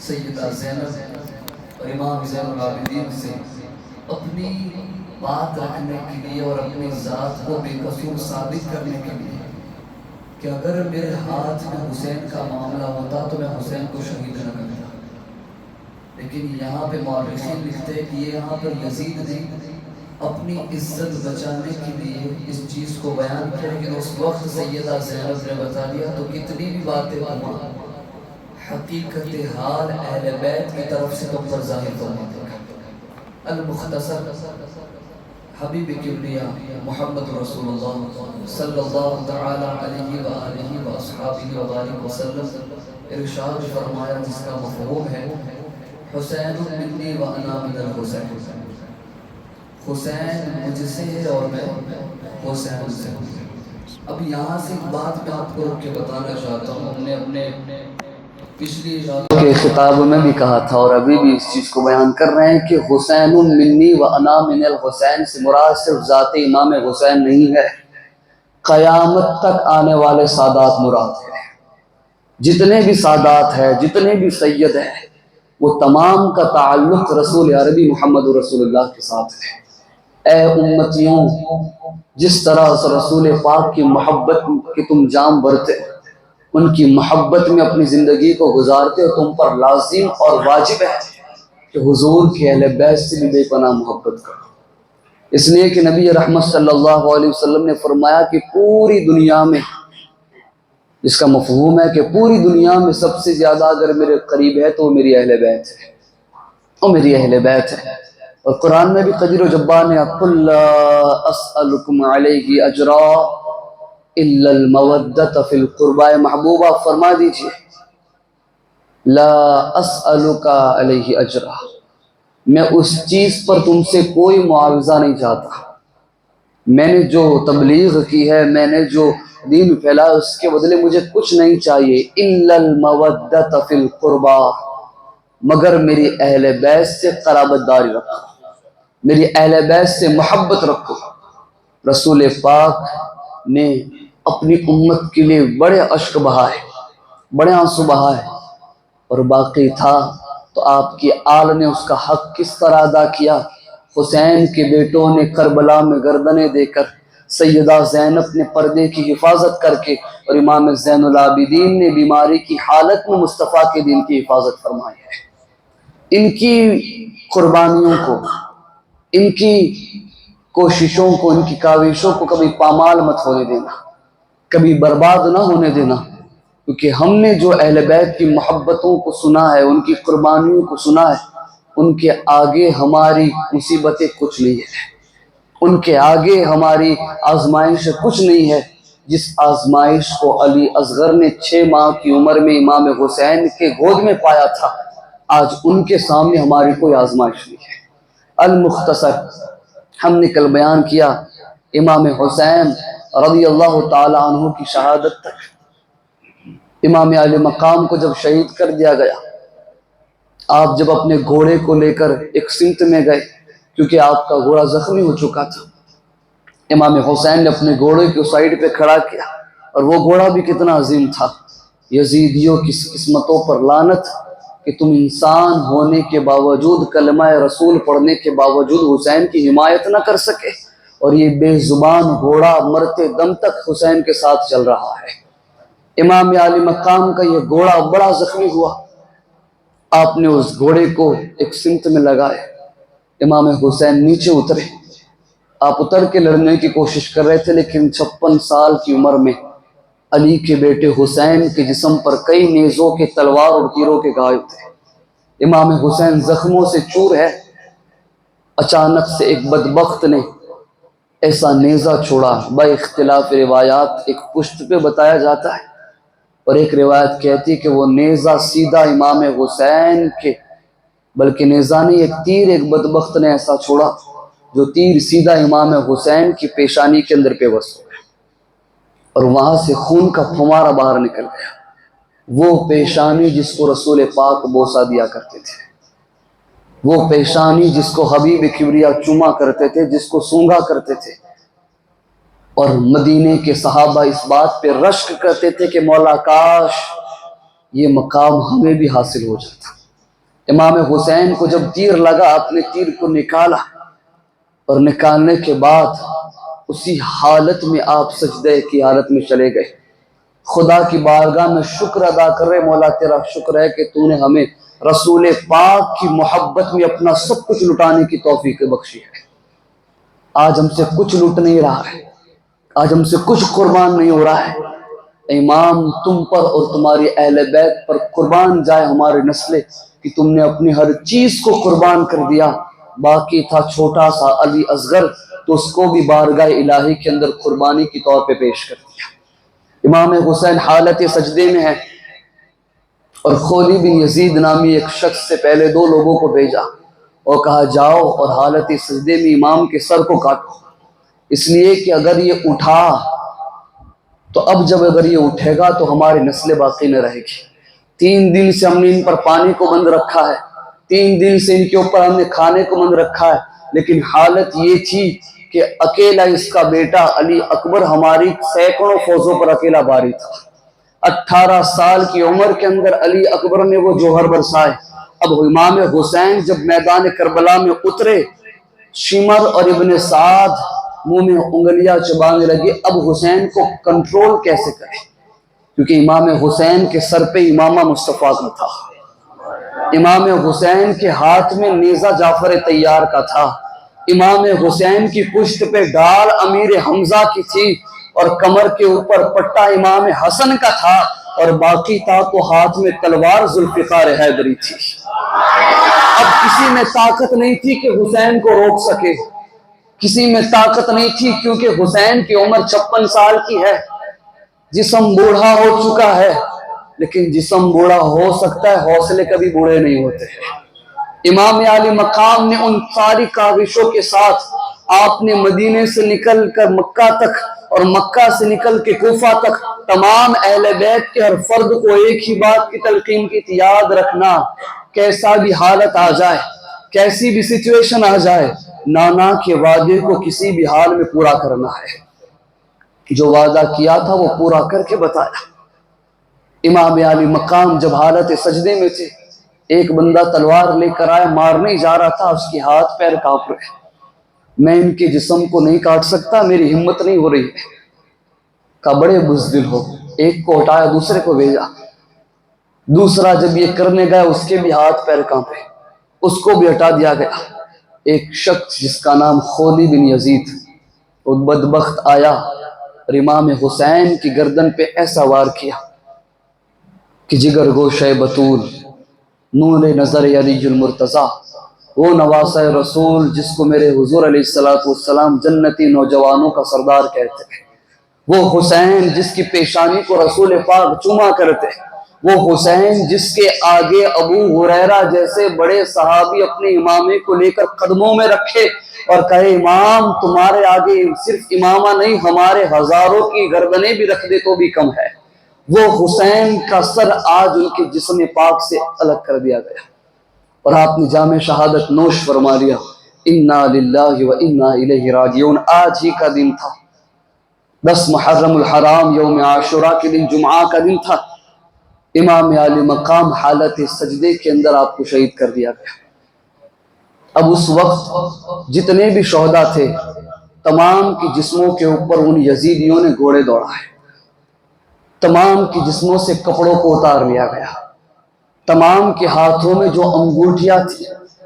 سیدہ زینب اور امام زین العابدین سے اپنی بات رکھنے کے لیے اور اپنی ذات کو بے قصور ثابت کرنے کے لیے کہ اگر میرے ہاتھ میں حسین کا معاملہ ہوتا تو میں حسین کو شہید نہ کرتا، لیکن یہاں پہ مورخین لکھتے ہیں کہ یہ یہاں پر یزید نے اپنی عزت بچانے کے لیے اس چیز کو بیان کیا، لیکن اس وقت سیدہ زینب نے بتا دیا تو کتنی بھی باتیں ہوا حقیقت حال اہل بیت کی طرف سے تم پر ظاہر فرما دے گا۔ المختصر حبیب کبریا محمد رسول اللہ صلی اللہ تعالی علیہ وآلہ واصحابہ وبارک وسلم ارشاد فرمایا، جس کا مفہوم ہے حسین منی وانا من الحسین، حسین مجھ سے ہے اور میں حسین سے ہوں۔ اب یہاں سے ایک بات میں آپ کو رکھ کے بتانا چاہتا ہوں، ہم نے اپنے پچھلی راتوں کے خطاب میں بھی کہا تھا اور ابھی بھی اس چیز کو بیان کر رہے ہیں کہ حسین منی وانا من الحسین سے مراد صرف ذات امام حسین نہیں ہے، قیامت تک آنے والے سادات مراد ہے۔ جتنے بھی سادات ہیں، جتنے بھی سید ہیں، وہ تمام کا تعلق رسول عربی محمد رسول اللہ کے ساتھ ہے۔ اے امتیوں، جس طرح رسول پاک کی محبت کی تم جام بھرتے، ان کی محبت میں اپنی زندگی کو گزارتے ہو، تم پر لازم اور واجب ہے کہ حضور کے اہل بیت سے بھی بے پناہ محبت کرو، اس لیے کہ نبی رحمت صلی اللہ علیہ وسلم نے فرمایا کہ پوری دنیا میں، اس کا مفہوم ہے کہ پوری دنیا میں سب سے زیادہ اگر میرے قریب ہے تو وہ میری اہل بیت ہے، وہ میری اہل بیت ہے۔ اور قرآن میں بھی قدیر و جبار نے قُلْ لَا أَسْأَلُكُمْ عَلَيْهِ أَجْرًا إِلَّا الْمَوَدَّةَ فِي الْقُرْبَى، محبوبہ فرما دیجئے لا أَسْأَلُكَ عَلَيْهِ أَجْرًا، میں اس چیز پر تم سے کوئی معاوضہ نہیں چاہتا، میں نے جو تبلیغ کی ہے، میں نے جو دین پھیلا، اس کے بدلے مجھے کچھ نہیں چاہیے، إِلَّا الْمَوَدَّةَ فِي الْقُرْبَى، مگر میری اہل بیت سے قرابت داری رکھو، میری اہل بیت سے محبت رکھو۔ رسول پاک نے اپنی امت کے لیے بڑے اشک بہائے، بڑے آنسو بہائے، اور باقی تھا تو آپ کی آل نے اس کا حق کس طرح ادا کیا۔ حسین کے بیٹوں نے کربلا میں گردنیں دے کر، سیدہ زینب نے پردے کی حفاظت کر کے، اور امام زین العابدین نے بیماری کی حالت میں مصطفیٰ کے دین کی حفاظت فرمائی ہے۔ ان کی قربانیوں کو، ان کی کوششوں کو، ان کی کاوشوں کو کبھی پامال مت ہونے دینا، کبھی برباد نہ ہونے دینا، کیونکہ ہم نے جو اہل بیت کی محبتوں کو سنا ہے، ان کی قربانیوں کو سنا ہے، ان کے آگے ہماری مصیبتیں کچھ نہیں ہے، ان کے آگے ہماری آزمائش کچھ نہیں ہے۔ جس آزمائش کو علی اصغر نے 6 ماہ کی عمر میں امام حسین کے گود میں پایا تھا، آج ان کے سامنے ہماری کوئی آزمائش نہیں ہے۔ المختصر، ہم نے کل بیان کیا امام حسین رضی اللہ تعالی عنہ کی شہادت تک، امام علی مقام کو جب شہید کر دیا گیا، آپ جب اپنے گھوڑے کو لے کر ایک سمت میں گئے، کیونکہ آپ کا گھوڑا زخمی ہو چکا تھا، امام حسین نے اپنے گھوڑے کو سائیڈ پہ کھڑا کیا، اور وہ گھوڑا بھی کتنا عظیم تھا۔ یزیدیوں کی قسمتوں پر لعنت کہ تم انسان ہونے کے باوجود، کلمہ رسول پڑھنے کے باوجود حسین کی حمایت نہ کر سکے، اور یہ بے زبان گھوڑا مرتے دم تک حسین کے ساتھ چل رہا ہے۔ امام علی مقام کا یہ گھوڑا بڑا زخمی ہوا، آپ نے اس گھوڑے کو ایک سمت میں لگائے، امام حسین نیچے اترے، آپ اتر کے لڑنے کی کوشش کر رہے تھے، لیکن 56 سال کی عمر میں علی کے بیٹے حسین کے جسم پر کئی نیزوں کے، تلوار اور تیروں کے گھاؤ تھے، امام حسین زخموں سے چور ہے۔ اچانک سے ایک بدبخت نے ایسا نیزہ چھوڑا، با اختلاف روایات، ایک پشت پہ بتایا جاتا ہے، اور ایک روایت کہتی ہے کہ وہ نیزہ سیدھا امام حسین کے، بلکہ نیزہ نہیں، ایک تیر ایک بدبخت نے ایسا چھوڑا جو تیر سیدھا امام حسین کی پیشانی کے اندر پیوست ہو گیا، اور وہاں سے خون کا پھوارا باہر نکل گیا۔ وہ پیشانی جس کو رسول پاک بوسہ دیا کرتے تھے، وہ پیشانی جس کو حبیب کبریا چوما کرتے تھے، جس کو سونگا کرتے تھے، اور مدینے کے صحابہ اس بات پہ رشک کرتے تھے کہ مولا کاش یہ مقام ہمیں بھی حاصل ہو جاتا، امام حسین کو جب تیر لگا اپنے تیر کو نکالا اور نکالنے کے بعد اسی حالت میں آپ سجدے کی حالت میں چلے گئے. خدا کی بارگاہ میں شکر ادا کر رہے مولا تیرا شکر ہے کہ تو نے ہمیں رسول پاک کی محبت میں اپنا سب کچھ لٹانے کی توفیق بخشی ہے. آج ہم سے کچھ لٹ نہیں رہا ہے, آج ہم سے کچھ قربان نہیں ہو رہا ہے. امام تم پر اور تمہاری اہل بیت پر قربان جائے ہمارے نسلیں کہ تم نے اپنی ہر چیز کو قربان کر دیا. باقی تھا چھوٹا سا علی اصغر تو اس کو بھی بارگاہ الہی کے اندر قربانی کے طور پہ پیش کر دیا. امام حسین حالت سجدے میں ہے اور خولی بن یزید نامی ایک شخص سے پہلے 2 لوگوں کو بھیجا اور کہا جاؤ اور حالت سجدے میں امام کے سر کو کاٹو, اس لیے کہ اگر یہ اٹھا تو اب جب اگر یہ اٹھے گا تو ہماری نسل باقی نہ رہے گی. 3 دن سے ہم نے ان پر پانی کو بند رکھا ہے, 3 دن سے ان کے اوپر ہم نے کھانے کو بند رکھا ہے, لیکن حالت یہ تھی کہ اکیلا اس کا بیٹا علی اکبر ہماری سینکڑوں فوجوں پر اکیلا باری تھا. 18 سال کی عمر کے اندر علی اکبر نے وہ جوہر برسائے. اب امام حسین جب میدان کربلا میں اترے, شمر اور ابن سعد منہ میں انگلیاں چبانے لگے. اب حسین کو کنٹرول کیسے کرے, کیونکہ امام حسین کے سر پہ امامہ مصطفیٰ کا تھا, امام حسین کے ہاتھ میں نیزہ جعفر طیار کا تھا, امام حسین کی پشت پہ ڈال امیر حمزہ کی تھی اور کمر کے اوپر پٹا امام حسن کا تھا, اور باقی تھا تو ہاتھ میں تلوار ذوالفقار حیدری تھی. اب کسی میں طاقت نہیں تھی کہ حسین کو روک سکے, کسی میں طاقت نہیں تھی کیونکہ حسین کی عمر 56 سال کی ہے. جسم بوڑھا ہو چکا ہے, لیکن جسم بوڑھا ہو سکتا ہے, حوصلے کبھی بوڑھے نہیں ہوتے. امام علی مقام نے ان ساری کاوشوں کے ساتھ آپ نے مدینے سے نکل کر مکہ تک اور مکہ سے نکل کے کوفہ تک تمام اہل بیت کے ہر فرد کو ایک ہی بات کی تلقین کی تھی, یاد رکھنا کیسا بھی حالت آ جائے, کیسی بھی سچویشن آ جائے, نانا کے وعدے کو کسی بھی حال میں پورا کرنا ہے. جو وعدہ کیا تھا وہ پورا کر کے بتایا. امام علی مقام جب حالت سجدے میں تھے, ایک بندہ تلوار لے کر آیا, مارنے جا رہا تھا, اس کی ہاتھ پیر کانپ رہے. میں ان کے جسم کو نہیں کاٹ سکتا, میری ہمت نہیں ہو رہی ہے. کہا بڑے بزدل ہو. ایک کو ہٹایا, دوسرے کو بھیجا. دوسرا جب یہ کرنے گیا اس کے بھی ہاتھ پیر کانپے, اس کو بھی ہٹا دیا گیا. ایک شخص جس کا نام خولی بن یزید, وہ بدبخت آیا اور امام حسین کی گردن پہ ایسا وار کیا کہ جگر گوشہ بطول نور نظر علی المرتضیٰ, وہ نواسہ رسول جس کو میرے حضور علیہ السلام جنتی نوجوانوں کا سردار کہتے ہیں, وہ حسین جس کی پیشانی کو رسول پاک چوما کرتے, وہ حسین جس کے آگے ابو ہریرہ جیسے بڑے صحابی اپنے امامے کو لے کر قدموں میں رکھے اور کہے امام تمہارے آگے صرف امامہ نہیں ہمارے ہزاروں کی گردنیں بھی رکھ دے تو بھی کم ہے. وہ حسین کا سر آج ان کے جسم پاک سے الگ کر دیا گیا اور آپ نے جام شہادت نوش فرما لیا. انا للہ و انا الیہ راجعون. آج ہی کا دن تھا, 10 محرم الحرام یوم عاشوراء کے دن, جمعہ کا دن تھا. امام علی مقام حالت سجدے کے اندر آپ کو شہید کر دیا گیا. اب اس وقت جتنے بھی شہداء تھے تمام کی جسموں کے اوپر ان یزیدیوں نے گھوڑے دوڑا ہے, تمام کی جسموں سے کپڑوں کو اتار لیا گیا. تمام کے ہاتھوں میں جو انگوٹھیاں تھی,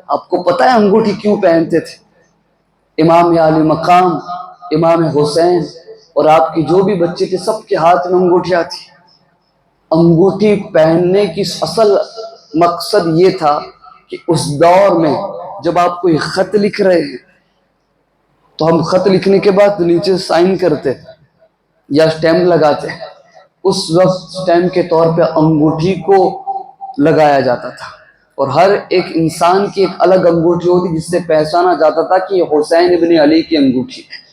آپ کو پتہ ہے انگوٹھی کیوں پہنتے تھے؟ امام علی مقام, امام حسین اور آپ کی جو بھی بچے تھے سب کے ہاتھ میں انگوٹھیاں تھی. انگوٹھی پہننے کی اصل مقصد یہ تھا کہ اس دور میں جب آپ کوئی خط لکھ رہے ہیں تو ہم خط لکھنے کے بعد نیچے سائن کرتے یا اسٹیمپ لگاتے, اس وقت اسٹیمپ کے طور پہ انگوٹھی کو لگایا جاتا تھا اور ہر ایک انسان کی ایک الگ انگوٹھی ہوتی جس سے پہچانا جاتا تھا کہ یہ حسین ابن علی کی انگوٹھی ہے,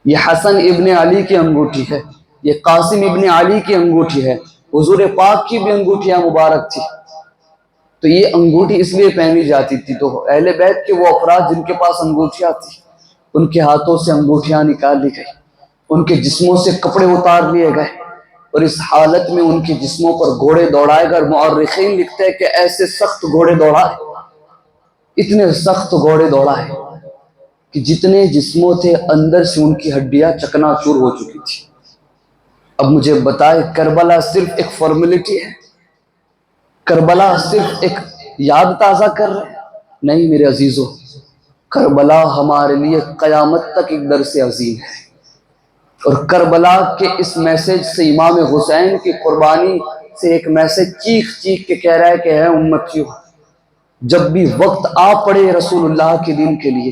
یہ حسن ابن علی کی انگوٹھی ہے, یہ قاسم ابن علی کی انگوٹھی ہے, حضور پاک کی بھی انگوٹھیاں مبارک تھی. تو یہ انگوٹھی اس لیے پہنی جاتی تھی. تو اہل بیت کے وہ افراد جن کے پاس انگوٹھیاں تھی ان کے ہاتھوں سے انگوٹھیاں نکال لی گئی, ان کے جسموں سے کپڑے اتار لیے گئے, اور اس حالت میں ان کے جسموں پر گھوڑے دوڑائے گا۔ مورخین لکھتے ہیں کہ ایسے سخت گھوڑے دوڑائے، اتنے سخت گھوڑے دوڑائے کہ جتنے جسموں تھے اندر سے ان کی ہڈیاں چکنا چور ہو چکی تھی۔ اب مجھے بتائے، کربلا صرف ایک فارمیلٹی ہے؟ کربلا صرف ایک یاد تازہ کر رہے ہیں؟ نہیں میرے عزیزو، کربلا ہمارے لیے قیامت تک ایک درس عظیم ہے۔ اور کربلا کے اس میسج سے، امام حسین کی قربانی سے ایک میسج چیخ چیخ کے کہہ رہا ہے کہ ہے امتیوں، جب بھی وقت آ پڑے رسول اللہ کے دین کے لیے،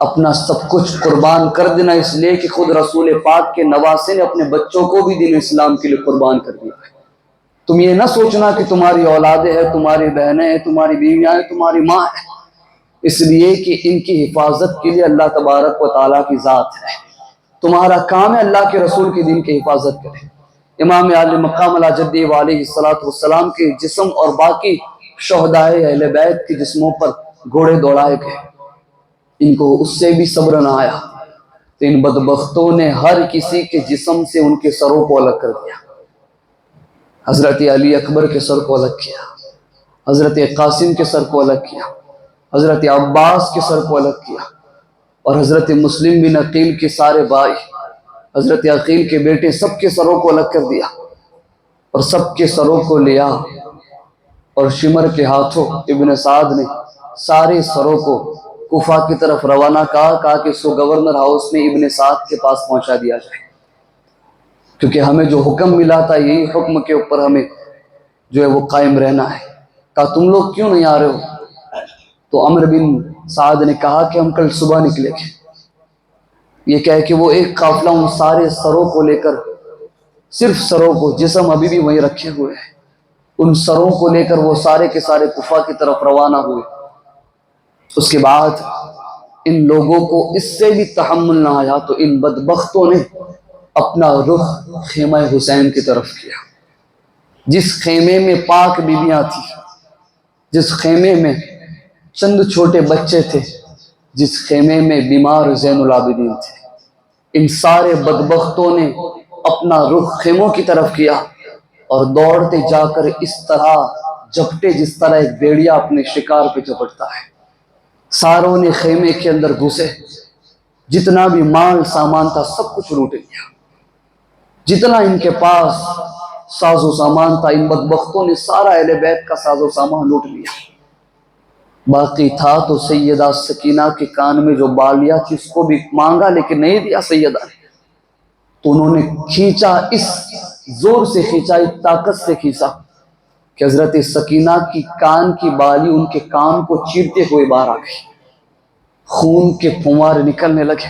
اپنا سب کچھ قربان کر دینا، اس لیے کہ خود رسول پاک کے نواسے نے اپنے بچوں کو بھی دین اسلام کے لیے قربان کر دیا ہے۔ تم یہ نہ سوچنا کہ تمہاری اولادیں ہیں، تمہاری بہنیں ہیں، تمہاری بیویاں ہیں، تمہاری ماں ہے، اس لیے کہ ان کی حفاظت کے لیے اللہ تبارک و تعالیٰ کی ذات ہے۔ تمہارا کام ہے اللہ کے رسول کے دین کی حفاظت کرے۔ امام عالی مقام علی جدہ علیہ السلام کے جسم اور باقی شہدائے اہل بیت کے جسموں پر گھوڑے دوڑائے گئے، ان کو اس سے بھی صبر نہ آیا تو ان بدبختوں نے ہر کسی کے جسم سے ان کے سروں کو الگ کر دیا۔ حضرت علی اکبر کے سر کو الگ کیا، حضرت قاسم کے سر کو الگ کیا، حضرت عباس کے سر کو الگ کیا، اور حضرت مسلم بن عقیل کے سارے بھائی، حضرت عقیل کے بیٹے، سب کے سروں کو الگ کر دیا، اور سب کے سروں کو لیا، اور شمر کے ہاتھوں ابن سعد نے سارے سروں کو کوفہ کی طرف روانہ کہا کہ سو گورنر ہاؤس میں ابن سعد کے پاس پہنچا دیا جائے، کیونکہ ہمیں جو حکم ملا تھا یہی حکم کے اوپر ہمیں جو ہے وہ قائم رہنا ہے۔ کہا تم لوگ کیوں نہیں آ رہے ہو؟ تو عمر بن سعد نے کہا کہ ہم کل صبح نکلے گے۔ یہ کہہ کہ وہ ایک قافلہ ان سارے سروں کو لے کر، صرف سروں کو، جسم ابھی بھی وہیں رکھے ہوئے ہیں، ان سروں کو لے کر وہ سارے کے سارے کوفہ کی طرف روانہ ہوئے۔ اس کے بعد ان لوگوں کو اس سے بھی تحمل نہ آیا تو ان بدبختوں نے اپنا رخ خیمہ حسین کی طرف کیا، جس خیمے میں پاک بیویاں تھیں، جس خیمے میں چند چھوٹے بچے تھے، جس خیمے میں بیمار زین العابدین تھے۔ ان سارے بدبختوں نے اپنا رخ خیموں کی طرف کیا اور دوڑتے جا کر اس طرح جھپٹے جس طرح ایک بھیڑیا اپنے شکار پہ جھپٹتا ہے۔ ساروں نے خیمے کے اندر گھسے، جتنا بھی مال سامان تھا سب کچھ لوٹ لیا، جتنا ان کے پاس ساز و سامان تھا ان بدبختوں نے سارا اہل بیت کا ساز و سامان لوٹ لیا۔ باقی تھا تو سیدہ سکینہ کے کان میں جو بالیاں تھی اس کو بھی مانگا، لیکن نہیں دیا سیدہ نے، تو انہوں نے کھینچا، اس زور سے کھینچا، اس طاقت سے کھینچا کہ حضرت سکینہ کی کان کی بالی ان کے کان کو چیرتے ہوئے باہر آ گئی، خون کے پھوار نکلنے لگے۔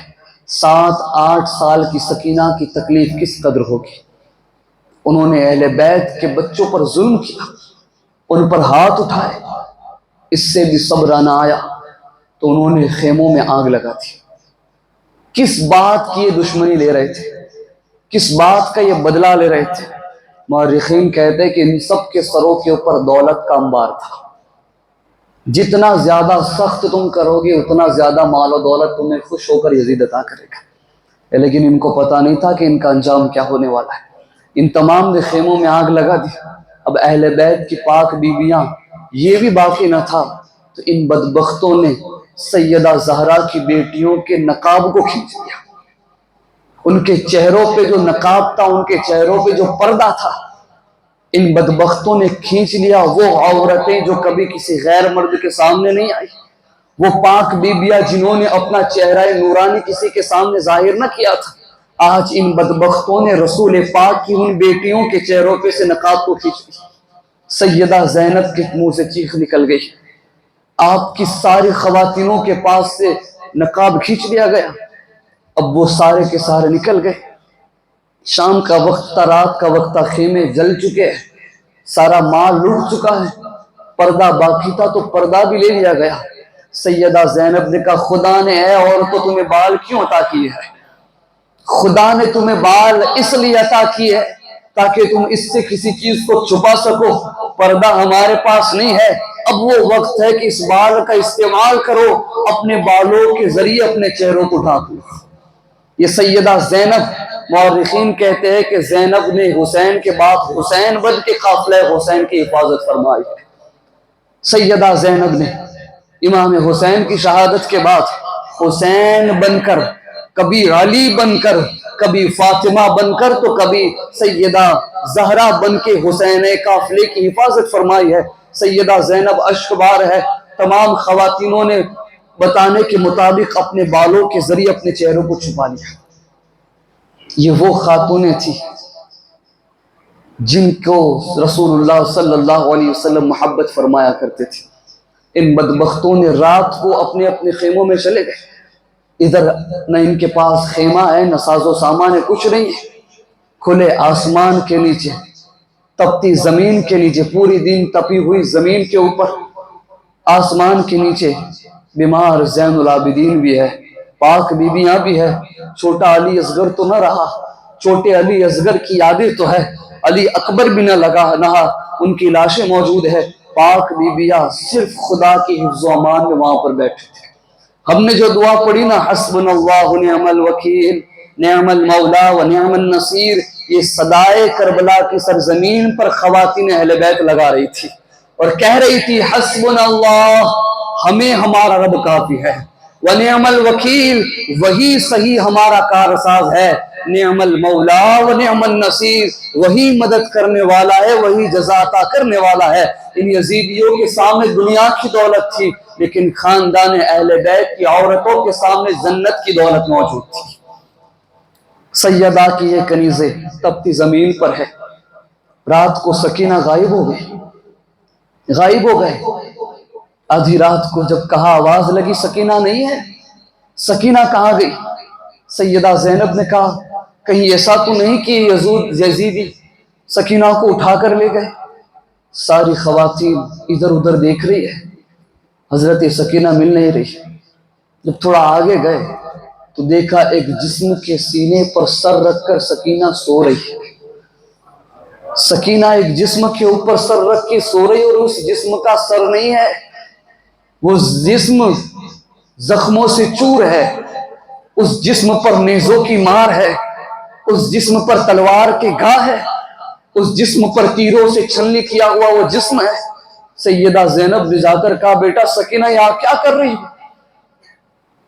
7-8 سال کی سکینہ کی تکلیف کس قدر ہوگی۔ انہوں نے اہل بیت کے بچوں پر ظلم کیا، ان پر ہاتھ اٹھائے، اس سے بھی صبر نہ آیا تو انہوں نے خیموں میں آگ لگا دی۔ کس بات کی یہ دشمنی لے رہے تھے، کس بات کا یہ بدلہ لے رہے تھے؟ مورخین کہتے ہیں کہ ان سب کے سروں کے اوپر دولت کا انبار تھا۔ جتنا زیادہ سخت تم کرو گے اتنا زیادہ مال و دولت تمہیں خوش ہو کر یزید عطا کرے گا، لیکن ان کو پتہ نہیں تھا کہ ان کا انجام کیا ہونے والا ہے۔ ان تمام نے خیموں میں آگ لگا دی۔ اب اہل بیت کی پاک بیویاں یہ بھی باقی نہ تھا تو ان بدبختوں نے سیدہ زہرا کی بیٹیوں کے نقاب کو کھینچ لیا، ان کے چہروں پہ جو نقاب تھا، ان کے چہروں پہ جو پردہ تھا، ان بدبختوں نے کھینچ لیا۔ وہ عورتیں جو کبھی کسی غیر مرد کے سامنے نہیں آئی، وہ پاک بیبیاں جنہوں نے اپنا چہرہ نورانی کسی کے سامنے ظاہر نہ کیا تھا، آج ان بدبختوں نے رسول پاک کی ان بیٹیوں کے چہروں پہ سے نقاب کو کھینچ لیا۔ سیدہ زینب کے منہ سے چیخ نکل گئی، آپ کی ساری خواتینوں کے پاس سے نقاب کھینچ لیا گیا۔ اب وہ سارے کے سارے نکل گئے، شام کا وقت تھا، رات کا وقت تھا، خیمے جل چکے ہیں، سارا مال لوٹ چکا ہے، پردہ باقی تھا تو پردہ بھی لے لیا گیا۔ سیدہ زینب نے کہا خدا نے اے عورتوں تمہیں بال کیوں عطا کیے ہے؟ خدا نے تمہیں بال اس لیے عطا کیے ہے تاکہ تم اس سے کسی چیز کو چھپا سکو۔ پردہ ہمارے پاس نہیں ہے، اب وہ وقت ہے کہ اس بال کا استعمال کرو، اپنے بالوں کے ذریعے اپنے چہروں کو ڈھانپ لو۔ یہ سیدہ زینب، مورخین کہتے ہیں کہ زینب نے حسین کے بعد حسین بن کے قافلہ حسین کی حفاظت فرمائی۔ سیدہ زینب نے امام حسین کی شہادت کے بعد حسین بن کر، کبھی علی بن کر، کبھی فاطمہ بن کر، تو کبھی سیدہ زہرا بن کے حسین قافلے کی حفاظت فرمائی ہے۔ سیدہ زینب اشکبار ہے، تمام خواتینوں نے بتانے کے مطابق اپنے بالوں کے ذریعے اپنے چہروں کو چھپا لیا۔ یہ وہ خاتونیں تھیں جن کو رسول اللہ صلی اللہ علیہ وسلم محبت فرمایا کرتے تھے۔ ان بدبختوں نے رات کو اپنے اپنے خیموں میں چلے گئے، ادھر نہ ان کے پاس خیمہ ہے، نہ ساز و سامان ہے، کچھ نہیں ہے۔ کھلے آسمان کے نیچے، تپتی زمین کے نیچے، پوری دن تپی ہوئی زمین کے اوپر، آسمان کے نیچے بیمار زین العابدین بھی ہے، پاک بیبیاں بھی ہے۔ چھوٹا علی اصغر تو نہ رہا، چھوٹے علی اصغر کی یادیں تو ہے، علی اکبر بھی نہ نہا، ان کی لاشیں موجود ہے۔ پاک بیبیاں صرف خدا کی حفظ و امان میں وہاں پر بیٹھے تھے۔ ہم نے جو دعا پڑھی نا، حسبنا اللہ نعم الوکیل نعم المولا و نعم النصیر، یہ صدائے کربلا کی سرزمین پر خواتین اہل بیت لگا رہی تھی اور کہہ رہی تھی حسبنا اللہ، ہمیں ہمارا رب کافی ہے، ونعم الوکیل، وہی صحیح ہمارا کارساز ہے، نعم المولا و نعم النصیر، وہی مدد کرنے والا ہے، وہی جزا عطا کرنے والا ہے۔ ان یزیدیوں کے سامنے دنیا کی دولت تھی، لیکن خاندان اہل بیت کی عورتوں کے سامنے جنت کی دولت موجود تھی۔ سیدہ کی یہ کنیزیں تپتی زمین پر ہے۔ رات کو سکینہ غائب ہو گئی، غائب ہو گئے۔ آدھی رات کو جب کہا، آواز لگی سکینہ نہیں ہے، سکینہ کہاں گئی؟ سیدہ زینب نے کہا کہیں ایسا تو نہیں کہ یزیدی سکینہ کو اٹھا کر لے گئے؟ ساری خواتین ادھر ادھر دیکھ رہی ہے، حضرت سکینہ مل نہیں رہی۔ جب تھوڑا آگے گئے تو دیکھا ایک جسم کے سینے پر سر رکھ کر سکینہ سو رہی ہے۔ سکینہ ایک جسم کے اوپر سر رکھ کے سو رہی، اور اس جسم کا سر نہیں ہے، وہ جسم زخموں سے چور ہے، اس جسم پر نیزوں کی مار ہے، اس جسم پر تلوار کے گھا ہے، اس جسم پر تیروں سے چھلنی کیا ہوا وہ جسم ہے۔ سیدہ زینب نے جا کر کہا بیٹا سکینہ یہاں کیا کر رہی ہو؟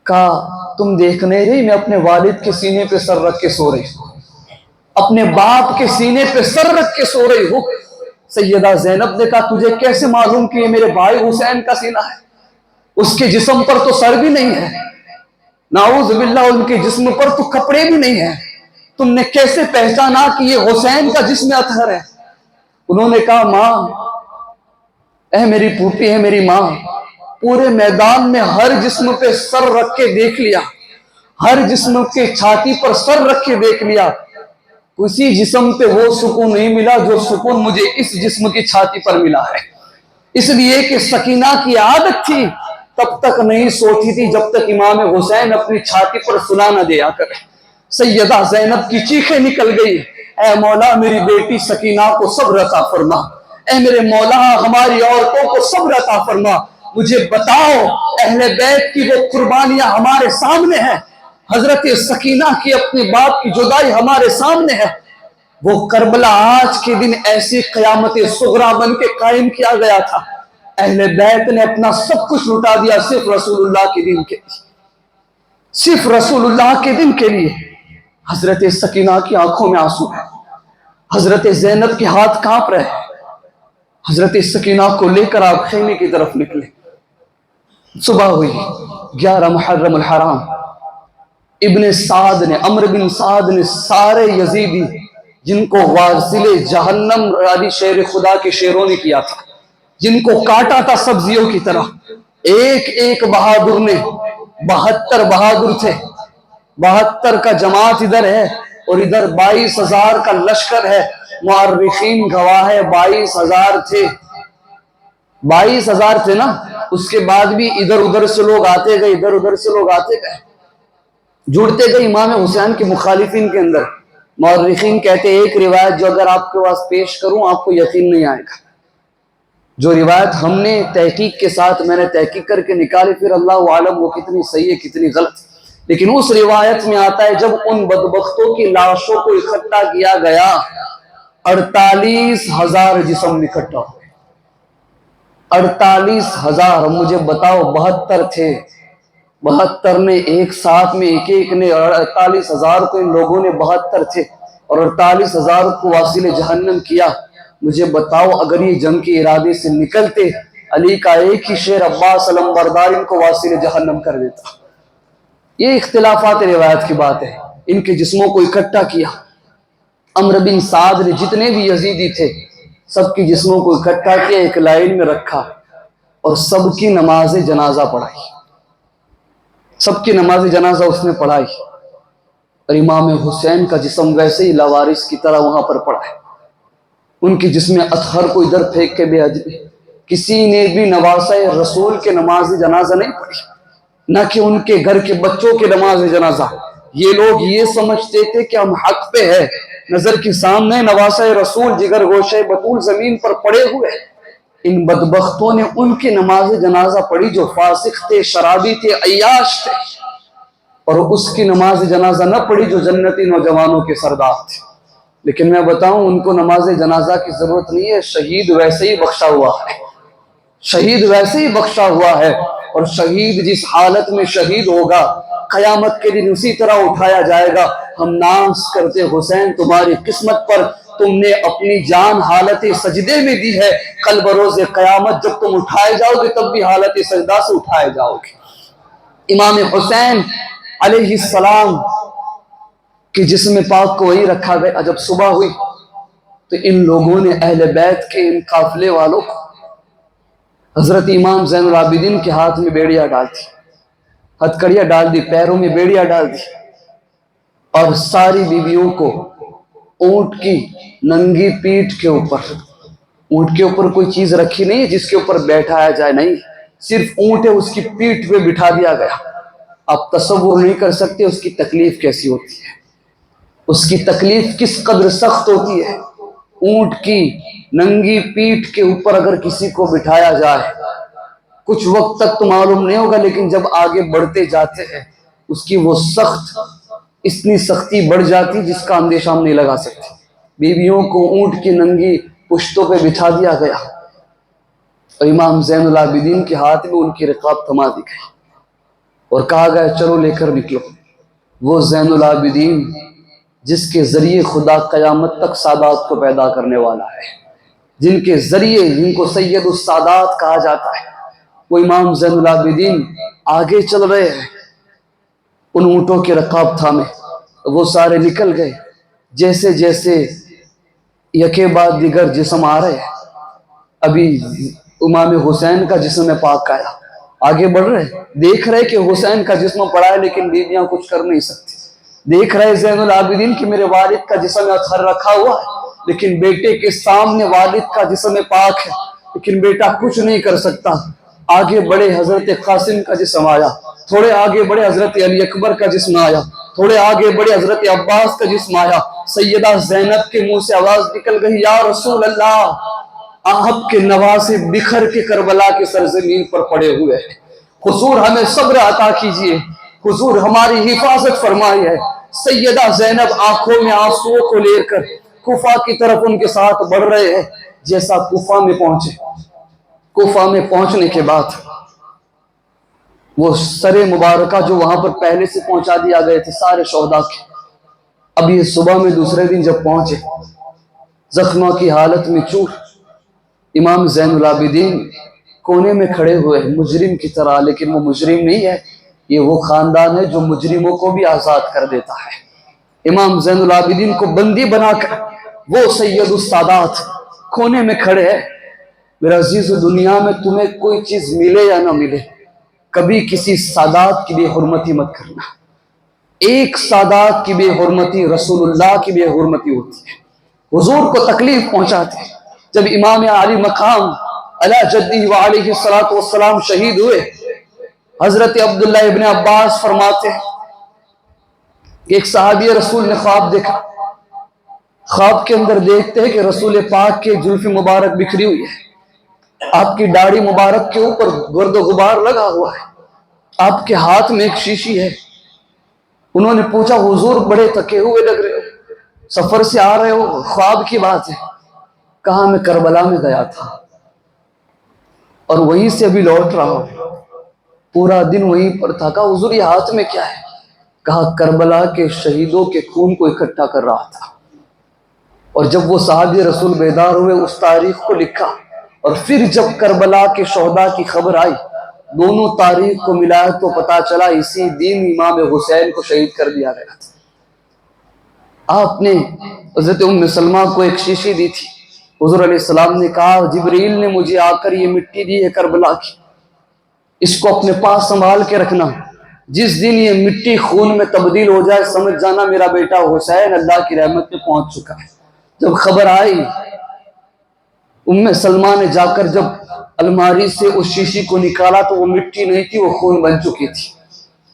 کہا تم دیکھ نہیں رہی، میں اپنے والد کے سینے پہ سر رکھ کے سو رہی ہوں، اپنے باپ کے سینے پہ سر رکھ کے سو رہی ہوں۔ سیدہ زینب نے کہا تجھے کیسے معلوم کہ یہ میرے بھائی حسین کا سینہ ہے؟ اس کے جسم پر تو سر بھی نہیں ہے، نعوذ باللہ ان کے جسم پر تو کپڑے بھی نہیں ہیں، تم نے کیسے پہچانا کہ یہ حسین کا جسم اطہر ہے؟ انہوں نے کہا ماں، اے میری پھوپھی ہے میری ماں، پورے میدان میں ہر جسم پہ سر رکھ کے دیکھ لیا، ہر جسم کے چھاتی پر سر رکھ کے دیکھ لیا، کسی جسم پہ وہ سکون نہیں ملا جو سکون مجھے اس جسم کی چھاتی پر ملا ہے۔ اس لیے کہ سکینہ کی عادت تھی تب تک نہیں سوتی تھی جب تک امام حسین اپنی چھاتی پر سلا نہ دیا کرے۔ سیدہ زینب کی چیخیں نکل گئی، اے مولا میری بیٹی سکینہ کو صبر عطا فرما، اے میرے مولا ہماری عورتوں کو صبر عطا فرما، مجھے بتاؤ اہل بیت کی وہ قربانیاں ہمارے سامنے ہیں، حضرت سکینہ کی اپنے باپ کی جدائی ہمارے سامنے ہے، وہ کربلا آج کے دن ایسی قیامت صغرا بن کے قائم کیا گیا تھا، اہل بیت نے اپنا سب کچھ لٹا دیا صرف رسول اللہ کے دین کے لیے، صرف رسول اللہ کے دن کے لیے۔ حضرت سکینہ کی آنکھوں میں آنسو ہے، حضرت زینب کے ہاتھ کانپ رہے ہیں۔ حضرت سکینہ کو لے کر آپ خیمے کی طرف نکلے۔ صبح ہوئی، 11 محرم الحرام، ابن سعد نے، عمرو بن سعد نے سارے یزیدی جن کو واصل جہنم علی شیر خدا کے شیروں نے کیا تھا، جن کو کاٹا تھا سبزیوں کی طرح، ایک ایک بہادر نے، 72 بہادر تھے، 72 کا جماعت ادھر ہے اور ادھر 22,000 کا لشکر ہے، مورخین گواہ ہے 22,000 تھے، 22,000 تھے نا، اس کے بعد بھی ادھر ادھر سے لوگ آتے گئے، ادھر ادھر سے لوگ آتے گئے، جڑتے گئے امام حسین کے مخالفین کے اندر۔ مورخین کہتے ہیں ایک روایت جو اگر آپ کے پاس پیش کروں آپ کو یقین نہیں آئے گا، جو روایت ہم نے تحقیق کے ساتھ میں نے تحقیق کر کے نکالی، پھر اللہ عالم وہ کتنی صحیح ہے کتنی غلط۔ لیکن اس روایت میں آتا ہے جب ان بدبختوں کی لاشوں کو اکٹھا کیا گیا 48,000 جسم اکٹھا ہو گئے۔ 48,000، مجھے بتاؤ 72 تھے، 72 نے ایک ساتھ میں ایک نے 48,000 کو، ان لوگوں نے 72 تھے اور 48,000 کو واصل جہنم کیا۔ مجھے بتاؤ اگر یہ جنگ کے ارادے سے نکلتے، علی کا ایک ہی شیر عباس علم بردار ان کو واصل جہنم کر دیتا۔ یہ اختلافات روایت کی بات ہے۔ ان کے جسموں کو اکٹھا کیا، عمرو بن سعد نے جتنے بھی یزیدی تھے سب کی جسموں کو اکٹھا کیا، ایک لائن میں رکھا اور سب کی نماز جنازہ پڑھائی۔ سب کی نماز جنازہ اس نے پڑھائی اور امام حسین کا جسم ویسے ہی لاوارث کی طرح وہاں پر پڑا ہے۔ ان کے جسم اطہر کو ادھر پھینک کے بے ادبی، کسی نے بھی نواسہ رسول کے نماز جنازہ نہیں پڑھی، نہ کہ ان کے گھر کے بچوں کے نماز جنازہ۔ یہ لوگ یہ سمجھتے تھے کہ ہم حق پہ ہے، نظر کے سامنے نواسہ رسول جگر گوشہ بطول زمین پر پڑے ہوئے۔ ان بدبختوں نے ان کی نماز جنازہ پڑھی جو فاسق تھے، شرابی تھے، عیاش تھے، اور اس کی نماز جنازہ نہ پڑھی جو جنتی نوجوانوں کے سردار تھے۔ لیکن میں بتاؤں ان کو نماز جنازہ کی ضرورت نہیں ہے، شہید ویسے ہی بخشا ہوا ہے، شہید ویسے ہی بخشا ہوا ہے۔ اور شہید جس حالت میں شہید ہوگا قیامت کے دن اسی طرح اٹھایا جائے گا۔ ہم ناز کرتے حسین تمہاری قسمت پر، تم نے اپنی جان حالت سجدے میں دی ہے، کل بروز قیامت جب تم اٹھائے جاؤ گے تب بھی حالت سجدہ سے اٹھائے جاؤ گے۔ امام حسین علیہ السلام کہ جسم پاک کو وہی رکھا گیا۔ جب صبح ہوئی تو ان لوگوں نے اہل بیت کے ان قافلے والوں کو حضرت امام زین العابدین کے ہاتھ میں بیڑیاں ڈال دی، ہتھکڑیاں ڈال دی، پیروں میں بیڑیاں ڈال دی، اور ساری بیویوں کو اونٹ کی ننگی پیٹھ کے اوپر، اونٹ کے اوپر کوئی چیز رکھی نہیں جس کے اوپر بیٹھایا جائے، نہیں، صرف اونٹ ہے اس کی پیٹھ پہ بٹھا دیا گیا۔ آپ تصور نہیں کر سکتے اس کی تکلیف کیسی ہوتی ہے، اس کی تکلیف کس قدر سخت ہوتی ہے۔ اونٹ کی ننگی پیٹھ کے اوپر اگر کسی کو بٹھایا جائے کچھ وقت تک تو معلوم نہیں ہوگا، لیکن جب آگے بڑھتے جاتے ہیں اس کی وہ سخت، اتنی سختی بڑھ جاتی جس کا اندیشہ ہم نہیں لگا سکتے۔ بیویوں کو اونٹ کی ننگی پشتوں پہ بٹھا دیا گیا اور امام زین العابدین کے ہاتھ میں ان کی رقاب تھما دی گئی اور کہا گیا چلو لے کر نکلو۔ وہ زین العابدین جس کے ذریعے خدا قیامت تک سادات کو پیدا کرنے والا ہے، جن کے ذریعے، جن کو سید السادات کہا جاتا ہے، وہ امام زین العابدین آگے چل رہے ہیں ان اونٹوں کے رکاب تھامے۔ وہ سارے نکل گئے، جیسے جیسے یکے بعد دیگر جسم آ رہے ہیں، ابھی امام حسین کا جسم پاک آیا، آگے بڑھ رہے، دیکھ رہے کہ حسین کا جسم پڑا ہے لیکن بیویاں کچھ کر نہیں سکتی، دیکھ رہے زین العابدین کہ میرے والد کا جسم اطہر رکھا ہوا ہے لیکن بیٹے کے سامنے والد کا جسم پاک ہے لیکن بیٹا کچھ نہیں کر سکتا۔ آگے بڑے حضرت قاسم کا جسم آیا، تھوڑے آگے بڑے حضرت علی اکبر کا جسم آیا، تھوڑے آگے بڑے حضرت عباس کا جسم آیا۔ سیدہ زینب کے منہ سے آواز نکل گئی یا رسول اللہ، آپ کے نواسے بکھر کے کربلا کے سرزمین پر پڑے ہوئے ہیں، حضور ہمیں صبر عطا کیجئے، حضور ہماری حفاظت فرمائی ہے۔ سیدہ زینب آنکھوں میں آنسوؤں کو لے کر کوفہ کی طرف ان کے ساتھ بڑھ رہے ہیں۔ جیسا کوفہ میں پہنچے، کوفہ میں پہنچنے کے بعد وہ سر مبارکہ جو وہاں پر پہلے سے پہنچا دیا گئے تھے سارے شہداء کے، اب یہ صبح میں دوسرے دن جب پہنچے زخموں کی حالت میں چور، امام زین العابدین کونے میں کھڑے ہوئے مجرم کی طرح، لیکن وہ مجرم نہیں ہے، یہ وہ خاندان ہے جو مجرموں کو بھی آزاد کر دیتا ہے۔ امام زین العابدین کو بندی بنا کر وہ سید السادات کونے میں کھڑے ہیں۔ میرا عزیز، دنیا میں تمہیں کوئی چیز ملے یا نہ ملے، کبھی کسی سادات کی بے حرمتی مت کرنا۔ ایک سادات کی بے حرمتی رسول اللہ کی بے حرمتی ہوتی ہے، حضور کو تکلیف پہنچاتے ہیں۔ جب امام علی مقام علی جدہ وعلیہ السلام شہید ہوئے، حضرت عبداللہ ابن عباس فرماتے ہیں کہ ایک صحابی رسول نے خواب دیکھا، خواب کے اندر دیکھتے ہیں کہ رسول پاک کے زلف مبارک بکھری ہوئی ہے، آپ کی داڑھی مبارک کے اوپر گرد و غبار لگا ہوا ہے، آپ کے ہاتھ میں ایک شیشی ہے، انہوں نے پوچھا حضور بڑے تھکے ہوئے لگ رہے ہو، سفر سے آ رہے ہو، خواب کی بات ہے؟ کہا میں کربلا میں گیا تھا اور وہیں سے ابھی لوٹ رہا ہوں، پورا دن وہیں پر تھا۔ کہا حضور یہ ہاتھ میں کیا ہے؟ کہا کربلا کے شہیدوں کے خون کو اکٹھا کر رہا تھا۔ اور جب وہ صحابی رسول بیدار ہوئے اس تاریخ کو لکھا، اور پھر جب کربلا کے شہداء کی خبر آئی، دونوں تاریخ کو ملایا تو پتا چلا اسی دن امام حسین کو شہید کر دیا گیا تھا۔ آپ نے حضرت ام سلمہ کو ایک شیشی دی تھی، حضور علیہ السلام نے کہا جبریل نے مجھے آ کر یہ مٹی دی ہے کربلا کی، اس کو اپنے پاس سنبھال کے رکھنا، جس دن یہ مٹی خون میں تبدیل ہو جائے سمجھ جانا میرا بیٹا حسین اللہ کی رحمت میں پہنچ چکا ہے۔ جب خبر آئی، ام سلمہ نے جا کر جب الماری سے اس شیشی کو نکالا تو وہ مٹی نہیں تھی، وہ خون بن چکی تھی۔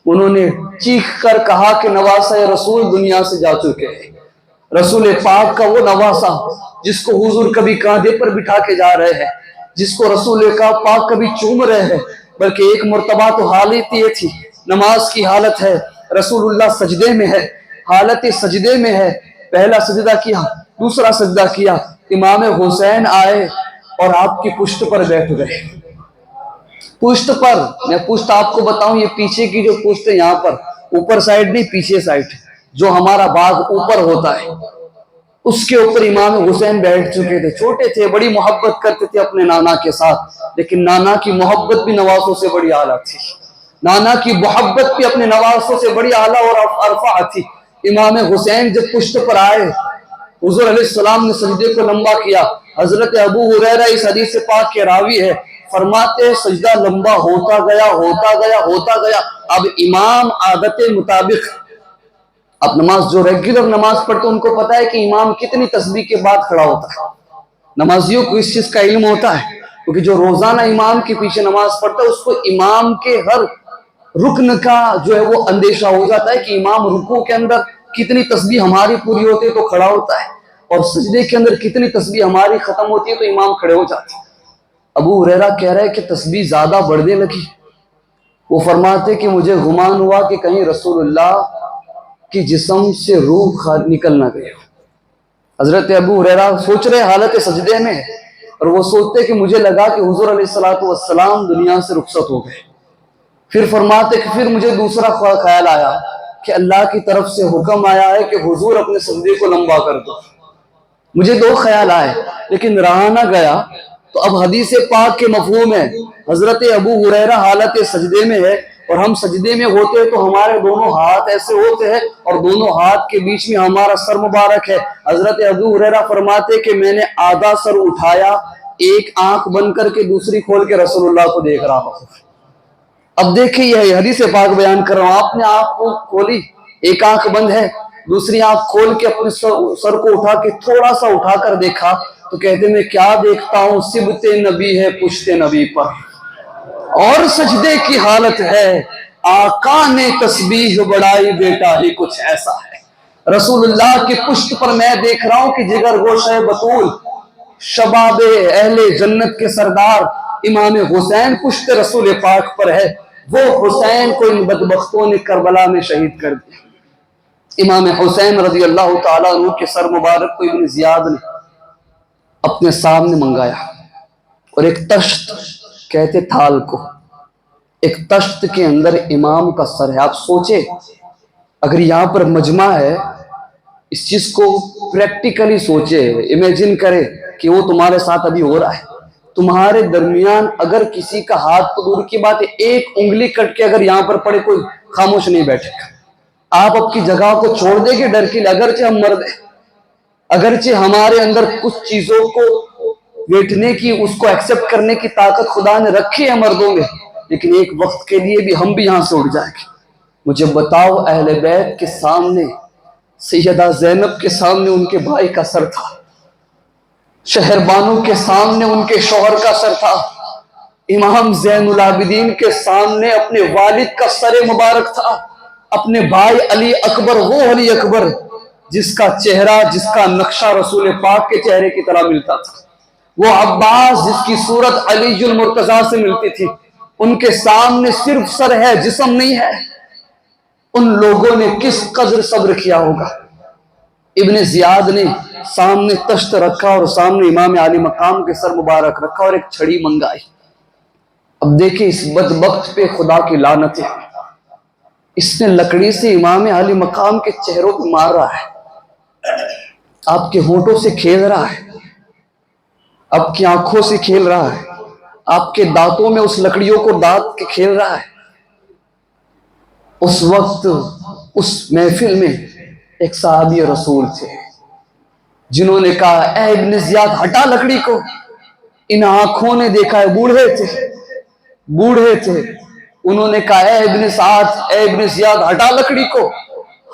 انہوں نے چیخ کر کہا کہ نواسہ رسول دنیا سے جا چکے ہیں۔ رسول پاک کا وہ نواسہ جس کو حضور کبھی کاندھے پر بٹھا کے جا رہے ہیں، جس کو رسول کا پاک کبھی چوم رہے ہیں، بلکہ ایک مرتبہ تو حالت یہ تھی، نماز کی حالت ہے، رسول اللہ سجدے میں ہے، حالت سجدے میں ہے، پہلا سجدہ کیا، دوسرا سجدہ کیا، امام حسین آئے اور آپ کی پشت پر بیٹھ گئے۔ پشت پر، میں پشت آپ کو بتاؤں، یہ پیچھے کی جو پشت ہے یہاں پر، اوپر سائڈ نہیں پیچھے سائڈ، جو ہمارا باغ اوپر ہوتا ہے، اس کے اوپر امام حسین بیٹھ چکے تھے۔ چھوٹے تھے، بڑی محبت کرتے تھے اپنے نانا کے ساتھ، لیکن نانا کی محبت بھی نواسوں سے بڑی اعلیٰ تھی، نانا کی محبت بھی اپنے نواسوں سے بڑی اعلیٰ اور ارفع تھی۔ امام حسین جب پشت پر آئے، حضور علیہ السلام نے سجدے کو لمبا کیا۔ حضرت ابو ہریرہ اس حدیث پاک کے راوی ہے، فرماتے سجدہ لمبا ہوتا گیا ہوتا گیا ہوتا گیا، اب امام عادت مطابق، اب نماز جو ریگولر نماز پڑھتے ان کو پتا ہے کہ امام کتنی تسبیح کے بعد کھڑا ہوتا ہے، نمازیوں کو اس چیز کا علم ہوتا ہے، کیونکہ جو روزانہ امام کے پیچھے نماز پڑھتا ہے اس کو امام کے ہر رکن کا جو ہے وہ اندیشہ ہو جاتا ہے کہ امام رکوع کے اندر کتنی تسبیح ہماری پوری ہوتی ہے تو کھڑا ہوتا ہے، اور سجدے کے اندر کتنی تسبیح ہماری ختم ہوتی ہے تو امام کھڑے ہو جاتے ہیں۔ ابو ہریرہ کہہ رہے کہ تسبیح زیادہ بڑھنے لگی، وہ فرماتے کہ مجھے گمان ہوا کہ کہیں رسول اللہ کی جسم سے روح نکل نہ گئے۔ حضرت ابو ہریرہ سوچ رہے حالت سجدے میں، اور وہ سوچتے کہ مجھے لگا کہ حضور علیہ السلام دنیا سے رخصت ہو گئے۔ پھر فرماتے کہ پھر مجھے دوسرا خیال آیا کہ اللہ کی طرف سے حکم آیا ہے کہ حضور اپنے سجدے کو لمبا کر دو۔ مجھے دو خیال آئے لیکن رہا نہ گیا، تو اب حدیث پاک کے مفہوم ہے، حضرت ابو ہریرہ حالت سجدے میں ہے، اور ہم سجدے میں ہوتے ہیں تو ہمارے دونوں ہاتھ ایسے ہوتے ہیں اور دونوں ہاتھ کے بیچ میں ہمارا سر مبارک ہے۔ حضرت ابو ہریرہ فرماتے کہ میں نے آدھا سر اٹھایا، ایک آنکھ بند کر کے دوسری کھول کے رسول اللہ کو دیکھ رہا ہوں۔ اب دیکھیں یہ حدیث پاک بیان کر رہا ہوں، آپ نے آنکھ کو کھولی، ایک آنکھ بند ہے، دوسری آنکھ کھول کے اپنے سر کو اٹھا کے تھوڑا سا اٹھا کر دیکھا تو کہتے میں کیا دیکھتا ہوں، سبط نبی ہے پشت نبی پر، اور سجدے کی حالت ہے، آقا نے تسبیح بڑھائی بیٹا ہی کچھ ایسا ہے۔ رسول اللہ کی پشت پر میں دیکھ رہا ہوں کہ جگر گوشہ بطول، شباب اہل جنت کے سردار امام حسین پشت رسول پاک پر ہے، وہ حسین کو ان بدبختوں نے کربلا میں شہید کر دیا۔ امام حسین رضی اللہ تعالیٰ عنہ کے سر مبارک کو ابن زیاد نے اپنے سامنے منگایا، اور ایک تشت کہتے تھال کو، ایک تشت کے اندر امام کا سر ہے۔ آپ سوچے اگر یہاں پر مجمع ہے، اس چیز کو پریکٹیکلی سوچے، امیجن کرے کہ وہ تمہارے ساتھ ابھی ہو رہا ہے، تمہارے درمیان اگر کسی کا ہاتھ تو دور کی بات ہے، ایک انگلی کٹ کے اگر یہاں پر پڑے کوئی خاموش نہیں بیٹھے گا، آپ اپنی جگہ کو چھوڑ دیں گے ڈر کے لیے، اگرچہ ہم مرد ہیں، اگرچہ ہمارے اندر کچھ چیزوں کو بیٹھنے کی، اس کو ایکسپٹ کرنے کی طاقت خدا نے رکھی ہے مردوں میں، لیکن ایک وقت کے لیے بھی ہم بھی یہاں سے اٹھ جائیں گے۔ مجھے بتاؤ اہل بیت کے سامنے، سیدہ زینب کے سامنے ان کے بھائی کا سر تھا، شہر بانو کے سامنے ان کے شوہر کا سر تھا، امام زین العابدین کے سامنے اپنے والد کا سر مبارک تھا، اپنے بھائی علی اکبر، وہ علی اکبر جس کا چہرہ، جس کا نقشہ رسول پاک کے چہرے کی طرح ملتا تھا، وہ عباس جس کی صورت علی المرتضیٰ سے ملتی تھی، ان کے سامنے صرف سر ہے، جسم نہیں ہے۔ ان لوگوں نے کس قدر صبر کیا ہوگا۔ ابن زیاد نے سامنے تشت رکھا اور سامنے امام علی مقام کے سر مبارک رکھا اور ایک چھڑی منگائی۔ اب دیکھیں اس بدبخت پہ خدا کی لعنت ہے، اس نے لکڑی سے امام علی مقام کے چہروں پہ مار رہا ہے، آپ کے ہونٹوں سے کھیل رہا ہے، آپ کی آنکھوں سے کھیل رہا ہے، آپ کے دانتوں میں اس لکڑیوں کو دانت کے کھیل رہا ہے۔ اس وقت اس محفل میں ایک صحابی رسول تھے جنہوں نے کہا اے ابن زیاد ہٹا لکڑی کو۔ ان آنکھوں نے دیکھا ہے، بوڑھے تھے، انہوں نے کہا اے ابن زیاد ہٹا لکڑی کو۔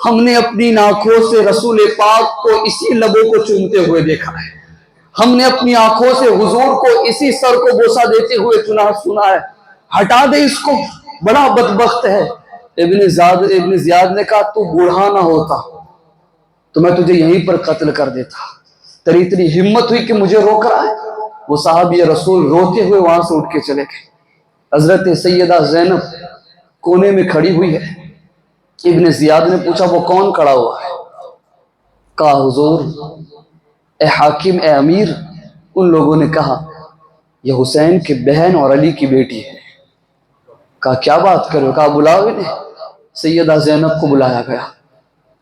ہم نے اپنی آنکھوں سے رسول پاک کو اسی لبوں کو چومتے ہوئے دیکھا ہے، ہم نے اپنی آنکھوں سے حضور کو اسی سر کو بوسہ دیتے ہوئے سنا ہے، ہٹا دے اس کو، بڑا بدبخت ہے۔ ابن زیاد نے کہا تو بوڑھا نہ ہوتا تو میں تجھے یہیں پر قتل کر دیتا، تیری اتنی ہمت ہوئی کہ مجھے روک رہا ہے۔ وہ صحابی رسول روتے ہوئے وہاں سے اٹھ کے چلے گئے۔ حضرت سیدہ زینب کونے میں کھڑی ہوئی ہے۔ ابن زیاد نے پوچھا وہ کون کھڑا ہوا ہے؟ کہا حضور، اے حاکم، اے امیر۔ ان لوگوں نے کہا یہ حسین کی بہن اور علی کی بیٹی ہے۔ کہا کیا بات کرو؟ کہا بلاؤ انہیں۔ سیدہ زینب کو بلایا گیا،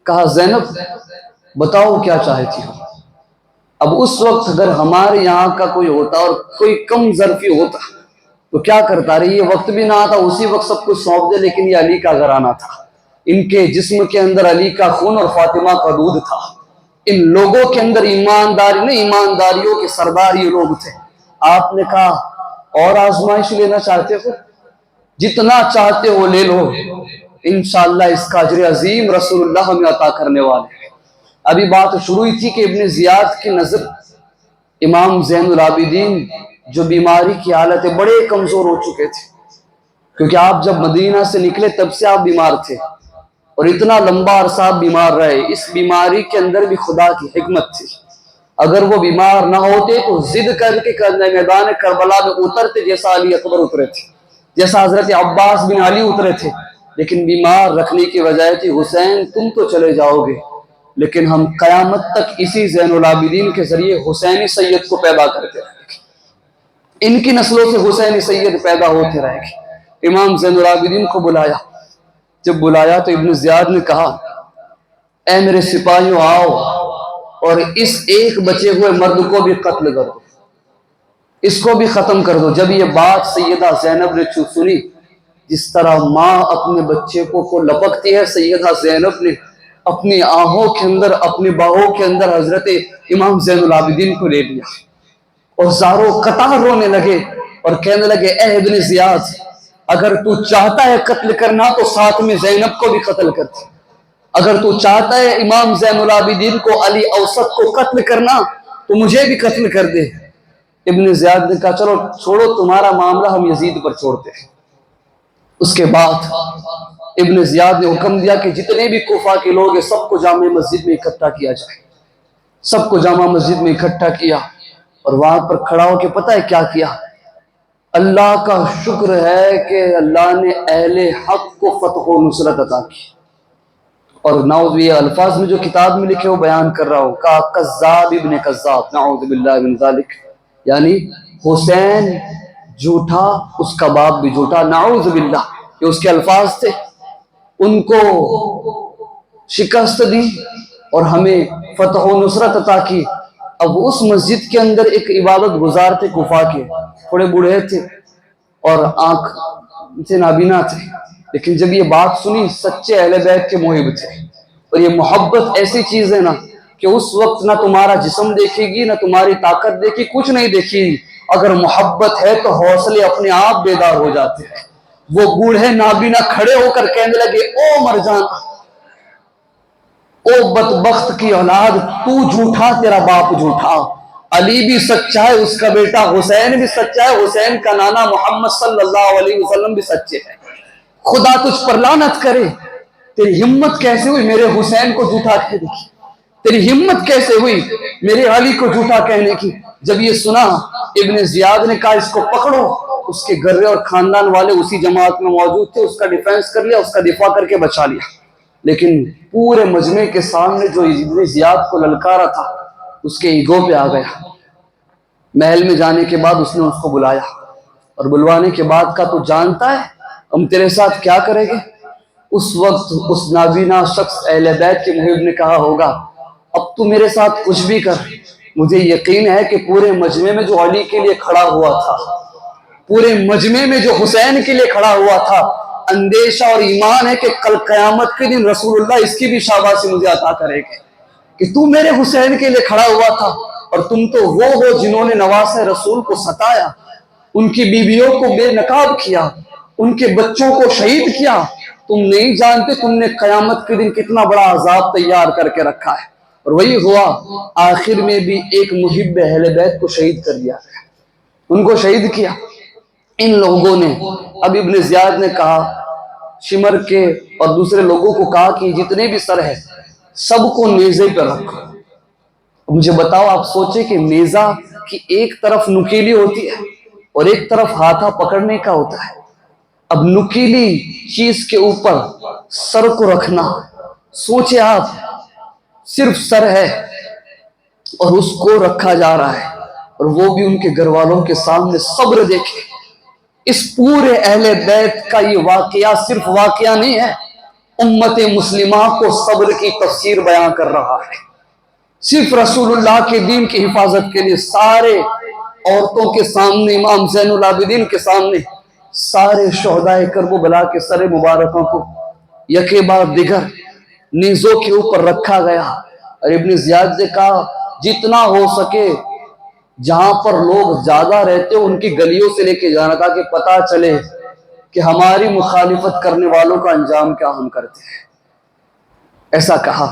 کہا زینب بتاؤ کیا چاہتی ہو؟ اب اس وقت اگر ہمارے یہاں کا کوئی ہوتا اور کوئی کم ظرفی ہوتا تو کیا کرتا؟ رہی یہ وقت بھی نہ آتا، اسی وقت سب کچھ سونپ دے، لیکن یہ علی کا گھرانہ تھا، ان کے جسم کے اندر علی کا خون اور فاطمہ کا دودھ تھا، ان لوگوں کے اندر ایمانداری نہیں، ایمانداریوں کے سردار یہ لوگ تھے۔ آپ نے کہا اور آزمائش لینا چاہتے ہو؟ جتنا چاہتے ہو لے لو، انشاءاللہ اس کا اجر عظیم رسول اللہ ہمیں عطا کرنے والے ہیں۔ ابھی بات شروع ہوئی تھی کہ ابن زیاد کی نظر امام زین العابدین جو بیماری کی حالت ہے، بڑے کمزور ہو چکے تھے، کیونکہ آپ جب مدینہ سے نکلے تب سے آپ بیمار تھے اور اتنا لمبا عرصہ آپ بیمار رہے۔ اس بیماری کے اندر بھی خدا کی حکمت تھی، اگر وہ بیمار نہ ہوتے تو ضد کر کے میدان کربلا میں اترتے جیسا علی اکبر اترے تھے، جیسا حضرت عباس بن علی اترے تھے، لیکن بیمار رکھنے کی وجہ تھی حسین تم تو چلے جاؤ گے لیکن ہم قیامت تک اسی زین العابدین کے ذریعے حسینی سید کو پیدا کرتے رہیں گے، ان کی نسلوں سے حسینی سید پیدا ہوتے رہیں گے۔ امام زین العابدین کو بلایا، جب بلایا تو ابن زیاد نے کہا اے میرے سپاہیوں آؤ اور اس ایک بچے ہوئے مرد کو بھی قتل کر دو، اس کو بھی ختم کر دو۔ جب یہ بات سیدہ زینب نے سنی، جس طرح ماں اپنے بچے کو لپکتی ہے، سیدہ زینب نے اپنی آہوں کے اندر، اپنی باہوں کے اندر حضرت امام زین العابدین کو لے لیا اور زاروں قطار رونے لگے اور کہنے لگے اے ابن زیاد، اگر تو چاہتا ہے قتل کرنا تو ساتھ میں زینب کو بھی قتل کرتے، اگر تو چاہتا ہے امام زین العابدین کو، علی اوسط کو قتل کرنا تو مجھے بھی قتل کر دے۔ ابن زیاد نے کہا چلو چھوڑو تمہارا معاملہ، ہم یزید پر چھوڑتے ہیں۔ اس کے بعد ابن زیاد نے حکم دیا کہ جتنے بھی کوفہ کے لوگ ہیں سب کو جامع مسجد میں اکٹھا کیا جائے، سب کو جامع مسجد میں اکٹھا کیا اور وہاں پر کھڑا ہو کے پتہ ہے کیا کیا؟ اللہ کا شکر ہے کہ اللہ نے اہل حق کو فتح و نصرت عطا کی، اور نعوذ یہ الفاظ میں جو کتاب میں لکھے وہ بیان کر رہا ہوں، کہا کذاب ابن کذاب، نعوذ باللہ من ذالک، یعنی حسین جھوٹا، اس کا باپ بھی جھوٹا، نعوذ باللہ، یہ اس کے الفاظ تھے۔ ان کو شکست دی اور ہمیں فتح و نصرت عطا کی۔ اب اس مسجد کے اندر ایک عبادت گزار تھے کوفہ کے، تھوڑے بوڑھے تھے اور آنکھ سے نابینا تھے، لیکن جب یہ بات سنی سچے اہل بیت کے محب تھے، اور یہ محبت ایسی چیز ہے نا کہ اس وقت نہ تمہارا جسم دیکھے گی نہ تمہاری طاقت دیکھی، کچھ نہیں دیکھی، اگر محبت ہے تو حوصلے اپنے آپ بیدار ہو جاتے ہیں۔ وہ بوڑھے نابینا کھڑے ہو کر کہنے لگے او مرجان، او بدبخت کی اولاد، تو جھوٹا، تیرا باپ جھوٹا، علی بھی سچا ہے، اس کا بیٹا حسین بھی سچا ہے، حسین کا نانا محمد صلی اللہ علیہ وسلم بھی سچے ہیں، خدا تجھ پر لعنت کرے، تیری ہمت کیسے ہوئی میرے حسین کو جھوٹا کہنے کی، تیری ہمت کیسے ہوئی میرے علی کو جھوٹا کہنے کی۔ جب یہ سنا ابن زیاد نے کہا اس کو پکڑو، اس کے گھر اور خاندان والے اسی جماعت میں موجود تھے، اس کا ڈیفینس کر لیا، اس کا دفاع کر کے بچا لیا۔ لیکن پورے مجمع کے سامنے جو ابن زیاد کو للکارا تھا اس کے ایگو پہ آ گیا۔ محل میں جانے کے بعد اس نے اس کو بلایا اور بلوانے کے بعد کہا تو جانتا ہے ہم تیرے ساتھ کیا کریں گے؟ اس وقت اس نابینا شخص اہل بیت کے محب نے کہا ہوگا اب تو میرے ساتھ کچھ بھی کر، مجھے یقین ہے کہ پورے مجمع میں جو علی کے لیے کھڑا ہوا تھا، پورے مجمع میں جو حسین کے لیے کھڑا ہوا تھا، اندیشہ اور ایمان ہے کہ کل قیامت کے دن رسول اللہ اس کی بھی شاباشی مجھے عطا کرے گے کہ تو میرے حسین کے لیے کھڑا ہوا تھا، اور تم تو وہ ہو جنہوں نے نواسہ رسول کو ستایا، ان کی بیویوں کو بے نقاب کیا، ان کے بچوں کو شہید کیا۔ تم نہیں جانتے تم نے قیامت کے دن کتنا بڑا عذاب تیار کر کے رکھا ہے۔ اور وہی ہوا، آخر میں بھی ایک محب اہل بیت کو شہید کر دیا گیا، ان کو شہید کیا۔ ان لوگوں نے، اب ابن زیاد نے کہا، شمر کے اور دوسرے لوگوں کو کہا کہ جتنے بھی سر ہیں سب کو نیزے پہ رکھو۔ مجھے بتاؤ، آپ سوچیں کہ نیزہ کی ایک طرف نکیلی ہوتی ہے اور ایک طرف ہاتھا پکڑنے کا ہوتا ہے۔ اب نکیلی چیز کے اوپر سر کو رکھنا، سوچے آپ، صرف سر ہے اور اس کو رکھا جا رہا ہے، اور وہ بھی ان کے گھر والوں کے سامنے۔ صبر دیکھیں، اس پورے اہل بیت کا یہ واقعہ صرف واقعہ نہیں ہے، امت مسلمہ کو صبر کی تفسیر بیان کر رہا ہے۔ صرف رسول اللہ کے دین کی حفاظت کے لیے سارے عورتوں کے سامنے، امام زین العابدین کے سامنے، سارے شہدائے کربلا کے سر مبارکوں کو یکے بعد دیگر نیزوں کے اوپر رکھا گیا۔ اور ابن زیاد نے کہا جتنا ہو سکے جہاں پر لوگ زیادہ رہتے ان کی گلیوں سے لے کے جانا تاکہ پتہ چلے کہ ہماری مخالفت کرنے والوں کا انجام کیا ہم کرتے ہیں، ایسا کہا۔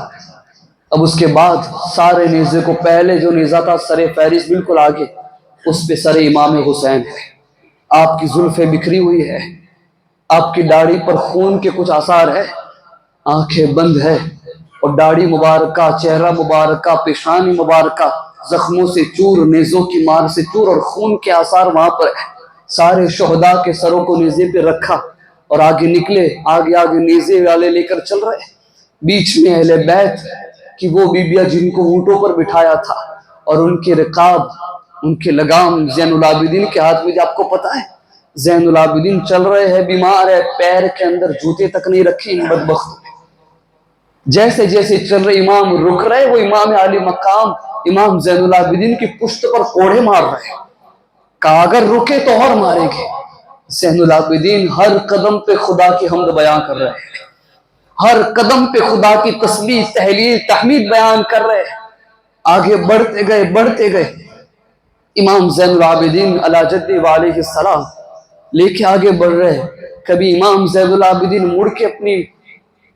اب اس کے بعد سارے نیزے کو، پہلے جو نیزہ تھا سر فہرست بالکل آگے، اس پہ سر امام حسین ہے، آپ کی زلفیں بکھری ہوئی ہے، آپ کی داڑھی پر خون کے کچھ آثار ہے، آنکھیں بند ہے، اور داڑھی مبارکہ، چہرہ مبارکہ، پیشانی مبارکہ زخموں سے چور، نیزوں کی مار سے چور، اور خون کے آثار وہاں پر ہے۔ سارے شہداء کے سروں کو نیزے پہ رکھا اور آگے نکلے، آگے آگے نیزے والے لے کر چل رہے، بیچ میں اہل بیت کہ وہ بیبیاں جن کو اونٹوں پر بٹھایا تھا، اور ان کے رکاب، ان کے لگام زین العابدین کے ہاتھ میں۔ آپ کو پتا ہے زین العابدین چل رہے ہیں، بیمار ہے، پیر کے اندر جوتے تک نہیں رکھے ان بدبختوں نے۔ جیسے جیسے چل رہے امام رک رہے، وہ امام علی مقام امام زین العابدین کی پشت پر کوڑے مار رہے، کہا اگر رکے تو اور ماریں گے۔ زین العابدین ہر قدم پہ خدا کی حمد بیان کر رہے ہیں، ہر قدم پہ خدا کی تسبیح، تحلیل، تحمید بیان کر رہے ہیں۔ آگے بڑھتے گئے، بڑھتے گئے، امام زین العابدین علی جدہ علیہ السلام لے کے آگے بڑھ رہے۔ کبھی امام زین العابدین مڑ کے اپنی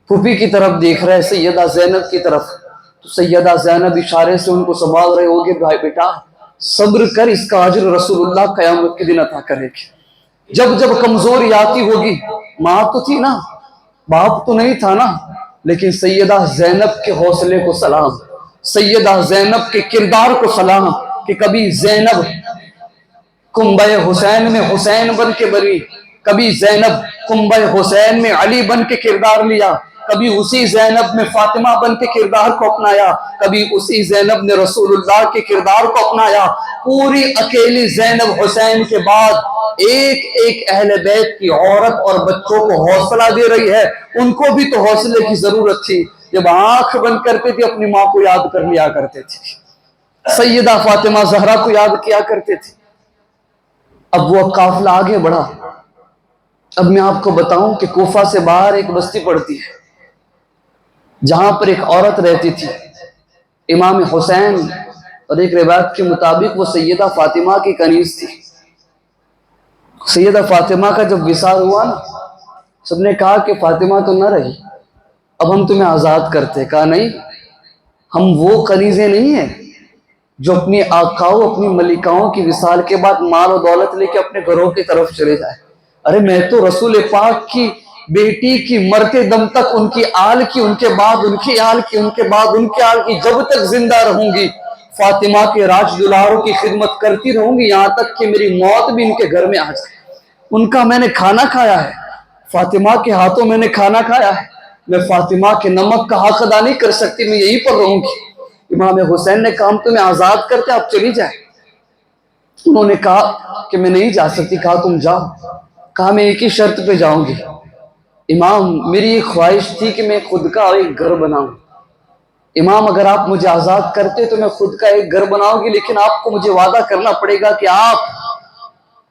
پھوپھی کی طرف دیکھ رہے، سیدہ زینب کی طرف، تو سیدہ زینب اشارے سے ان کو سنبھال رہے ہوگے، بھائی بیٹا صبر کر، اس کا اجر رسول اللہ قیامت کے دن عطا کرے گی۔ جب جب کمزوری آتی ہوگی، ماں تو تھی نا، باپ تو نہیں تھا نا، لیکن سیدہ زینب کے حوصلے کو سلام، سیدہ زینب کے کردار کو سلام، کہ کبھی زینب کنبہ حسین میں حسین بن کے بری، کبھی زینب کنبہ حسین میں علی بن کے کردار لیا، کبھی اسی زینب میں فاطمہ بن کے کردار کو اپنایا، کبھی اسی زینب نے رسول اللہ کے کردار کو اپنایا۔ پوری اکیلی زینب حسین کے بعد ایک ایک اہل بیت کی عورت اور بچوں کو حوصلہ دے رہی ہے۔ ان کو بھی تو حوصلے کی ضرورت تھی، جب آنکھ بند کرتے تھے اپنی ماں کو یاد کر لیا کرتے تھے، سیدہ فاطمہ زہرا کو یاد کیا کرتے تھے۔ اب وہ قافلہ آگے بڑھا۔ اب میں آپ کو بتاؤں کہ کوفہ سے باہر ایک بستی پڑتی ہے جہاں پر ایک عورت رہتی تھی، امام حسین، اور ایک روایت کے مطابق وہ سیدہ فاطمہ کی کنیز تھی۔ سیدہ فاطمہ کا جب وصال ہوا نا، سب نے کہا کہ فاطمہ تو نہ رہی، اب ہم تمہیں آزاد کرتے۔ کہا نہیں، ہم وہ کنیزیں نہیں ہیں جو اپنی آقاؤں، اپنی ملکاؤں کی وصال کے بعد مال و دولت لے کے اپنے گھروں کی طرف چلے جائے۔ ارے میں تو رسول پاک کی بیٹی کی مرتے دم تک ان کی آل کی، ان کے بعد ان کی آل کی، ان کے بعد ان کی آل کی، جب تک زندہ رہوں گی فاطمہ کے راج دلاروں کی خدمت کرتی رہوں گی، یہاں تک کہ میری موت بھی ان کے گھر میں آ جائے۔ ان کا میں نے کھانا کھایا ہے، فاطمہ کے ہاتھوں میں نے کھانا کھایا ہے، میں فاطمہ کے نمک کا حق ادا نہیں کر سکتی، میں یہیں پر رہوں گی۔ امام حسین نے کہا ہم تمہیں آزاد کرتے، آپ چلی جائیں۔ انہوں نے کہا کہ میں نہیں جا سکتی۔ کہا تم جاؤ۔ کہا میں ایک ہی شرط پہ جاؤں گی امام، میری ایک خواہش تھی کہ میں خود کا ایک گھر بناؤں۔ امام اگر آپ مجھے آزاد کرتے تو میں خود کا ایک گھر بناؤں گی، لیکن آپ کو مجھے وعدہ کرنا پڑے گا کہ آپ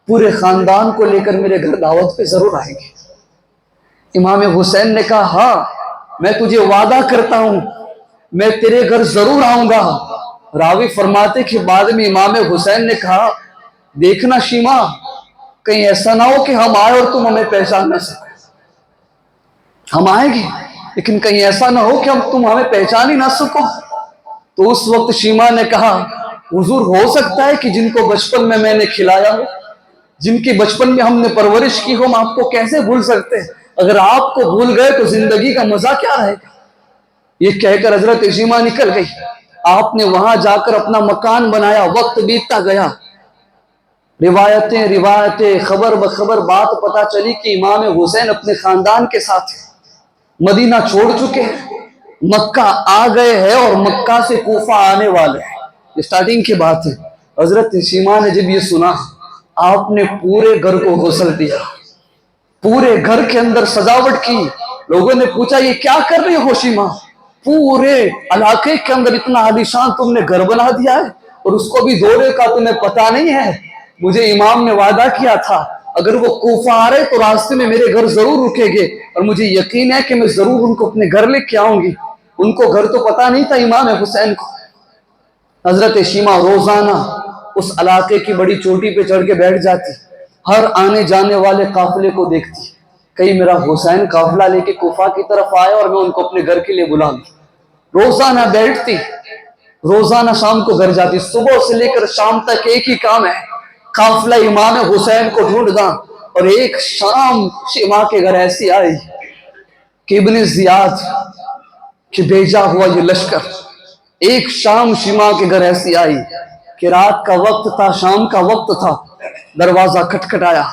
پورے خاندان کو لے کر میرے گھر دعوت پہ ضرور آئیں گے۔ امام حسین نے کہا ہاں میں تجھے وعدہ کرتا ہوں میں تیرے گھر ضرور آؤں گا۔ راوی فرماتے کہ بعد میں امام حسین نے کہا دیکھنا شیما، کہیں ایسا نہ ہو کہ ہم آئے اور تم ہمیں پہچان نہ سکے۔ ہم آئیں گے لیکن کہیں ایسا نہ ہو کہ تم ہمیں پہچان ہی نہ سکو۔ تو اس وقت شیما نے کہا حضور ہو سکتا ہے کہ جن کو بچپن میں نے کھلایا ہو، جن کی بچپن میں ہم نے پرورش کی ہو، ہم آپ کو کیسے بھول سکتے ہیں؟ اگر آپ کو بھول گئے تو زندگی کا مزہ کیا رہے گا؟ یہ کہہ کر حضرت شیما نکل گئی۔ آپ نے وہاں جا کر اپنا مکان بنایا، وقت بیتتا گیا، روایتیں خبر بخبر بات پتہ چلی کہ امام حسین اپنے خاندان کے ساتھ مدینہ چھوڑ چکے ہیں، مکہ آ گئے ہیں اور مکہ سے کوفہ آنے والے ہیں۔ یہ سٹارٹنگ کی بات ہے۔ حضرت شیما نے جب یہ سنا آپ نے پورے گھر کو غسل دیا، پورے گھر کے اندر سجاوٹ کی۔ لوگوں نے پوچھا یہ کیا کر رہی ہو شیما؟ پورے علاقے کے اندر اتنا عالیشان تم نے گھر بنا دیا ہے اور اس کو بھی دورے کا تمہیں پتہ نہیں ہے؟ مجھے امام نے وعدہ کیا تھا اگر وہ کوفہ آ رہے تو راستے میں میرے گھر ضرور رکے گے اور مجھے یقین ہے کہ میں ضرور ان کو اپنے گھر لے کے آؤں گی۔ ان کو گھر تو پتہ نہیں تھا امام حسین کو۔ حضرت شیما روزانہ اس علاقے کی بڑی چوٹی پہ چڑھ کے بیٹھ جاتی، ہر آنے جانے والے قافلے کو دیکھتی، کہیں میرا حسین قافلہ لے کے کوفہ کی طرف آئے اور میں ان کو اپنے گھر کے لیے بلا لوں۔ روزانہ بیٹھتی، روزانہ شام کو گھر جاتی، صبح سے لے کر شام تک ایک ہی کام ہے، قافلہ امام حسین کو ڈھونڈنا۔ اور ایک شام شیما کے گھر ایسی آئی کہ ابن زیاد کہ بھیجا ہوا یہ لشکر، ایک شام شیما کے گھر ایسی آئی کہ رات کا وقت تھا، شام کا وقت تھا، دروازہ کھٹکھٹایا،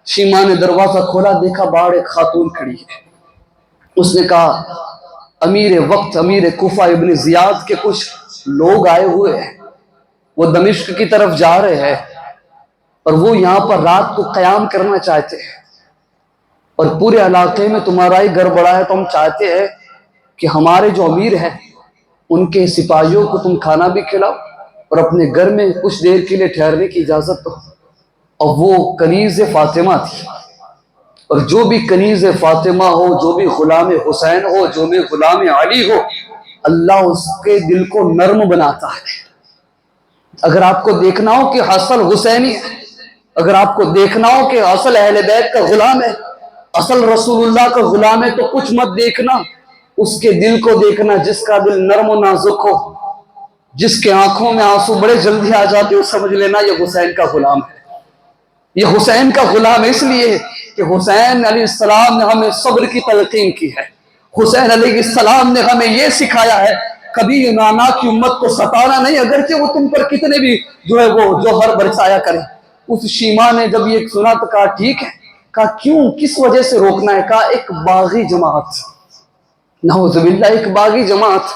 شیما نے دروازہ کھولا، دیکھا باہر ایک خاتون کھڑی ہے۔ اس نے کہا امیر وقت امیر کوفہ ابن زیاد کے کچھ لوگ آئے ہوئے ہیں، وہ دمشق کی طرف جا رہے ہیں اور وہ یہاں پر رات کو قیام کرنا چاہتے ہیں اور پورے علاقے میں تمہارا ہی گھر بڑا ہے، تو ہم چاہتے ہیں کہ ہمارے جو امیر ہیں ان کے سپاہیوں کو تم کھانا بھی کھلاؤ اور اپنے گھر میں کچھ دیر کے لیے ٹھہرنے کی اجازت دو۔ اور وہ کنیز فاطمہ تھی، اور جو بھی کنیز فاطمہ ہو، جو بھی غلام حسین ہو، جو بھی غلام علی ہو، اللہ اس کے دل کو نرم بناتا ہے۔ اگر آپ کو دیکھنا ہو کہ اصل حسینی ہے، اگر آپ کو دیکھنا ہو کہ اصل اہل بیت کا غلام ہے، اصل رسول اللہ کا غلام ہے، تو کچھ مت دیکھنا، اس کے دل کو دیکھنا، جس کا دل نرم و نازک ہو، جس کے آنکھوں میں آنسو بڑے جلدی آ جاتے ہو، سمجھ لینا یہ حسین کا غلام ہے۔ یہ حسین کا غلام ہے اس لیے کہ حسین علیہ السلام نے ہمیں صبر کی تلقین کی ہے، حسین علیہ السلام نے ہمیں یہ سکھایا ہے کبھی نانا کی امت کو ستانا نہیں، اگرچہ وہ تم پر کتنے بھی وہ جوہر برسایا کرے۔ اس شیما نے جب یہ سنا تو کہا ٹھیک ہے۔ کہا کیوں، کس وجہ سے روکنا ہے؟ کہا ایک باغی جماعت، نعوذ باللہ، ایک باغی جماعت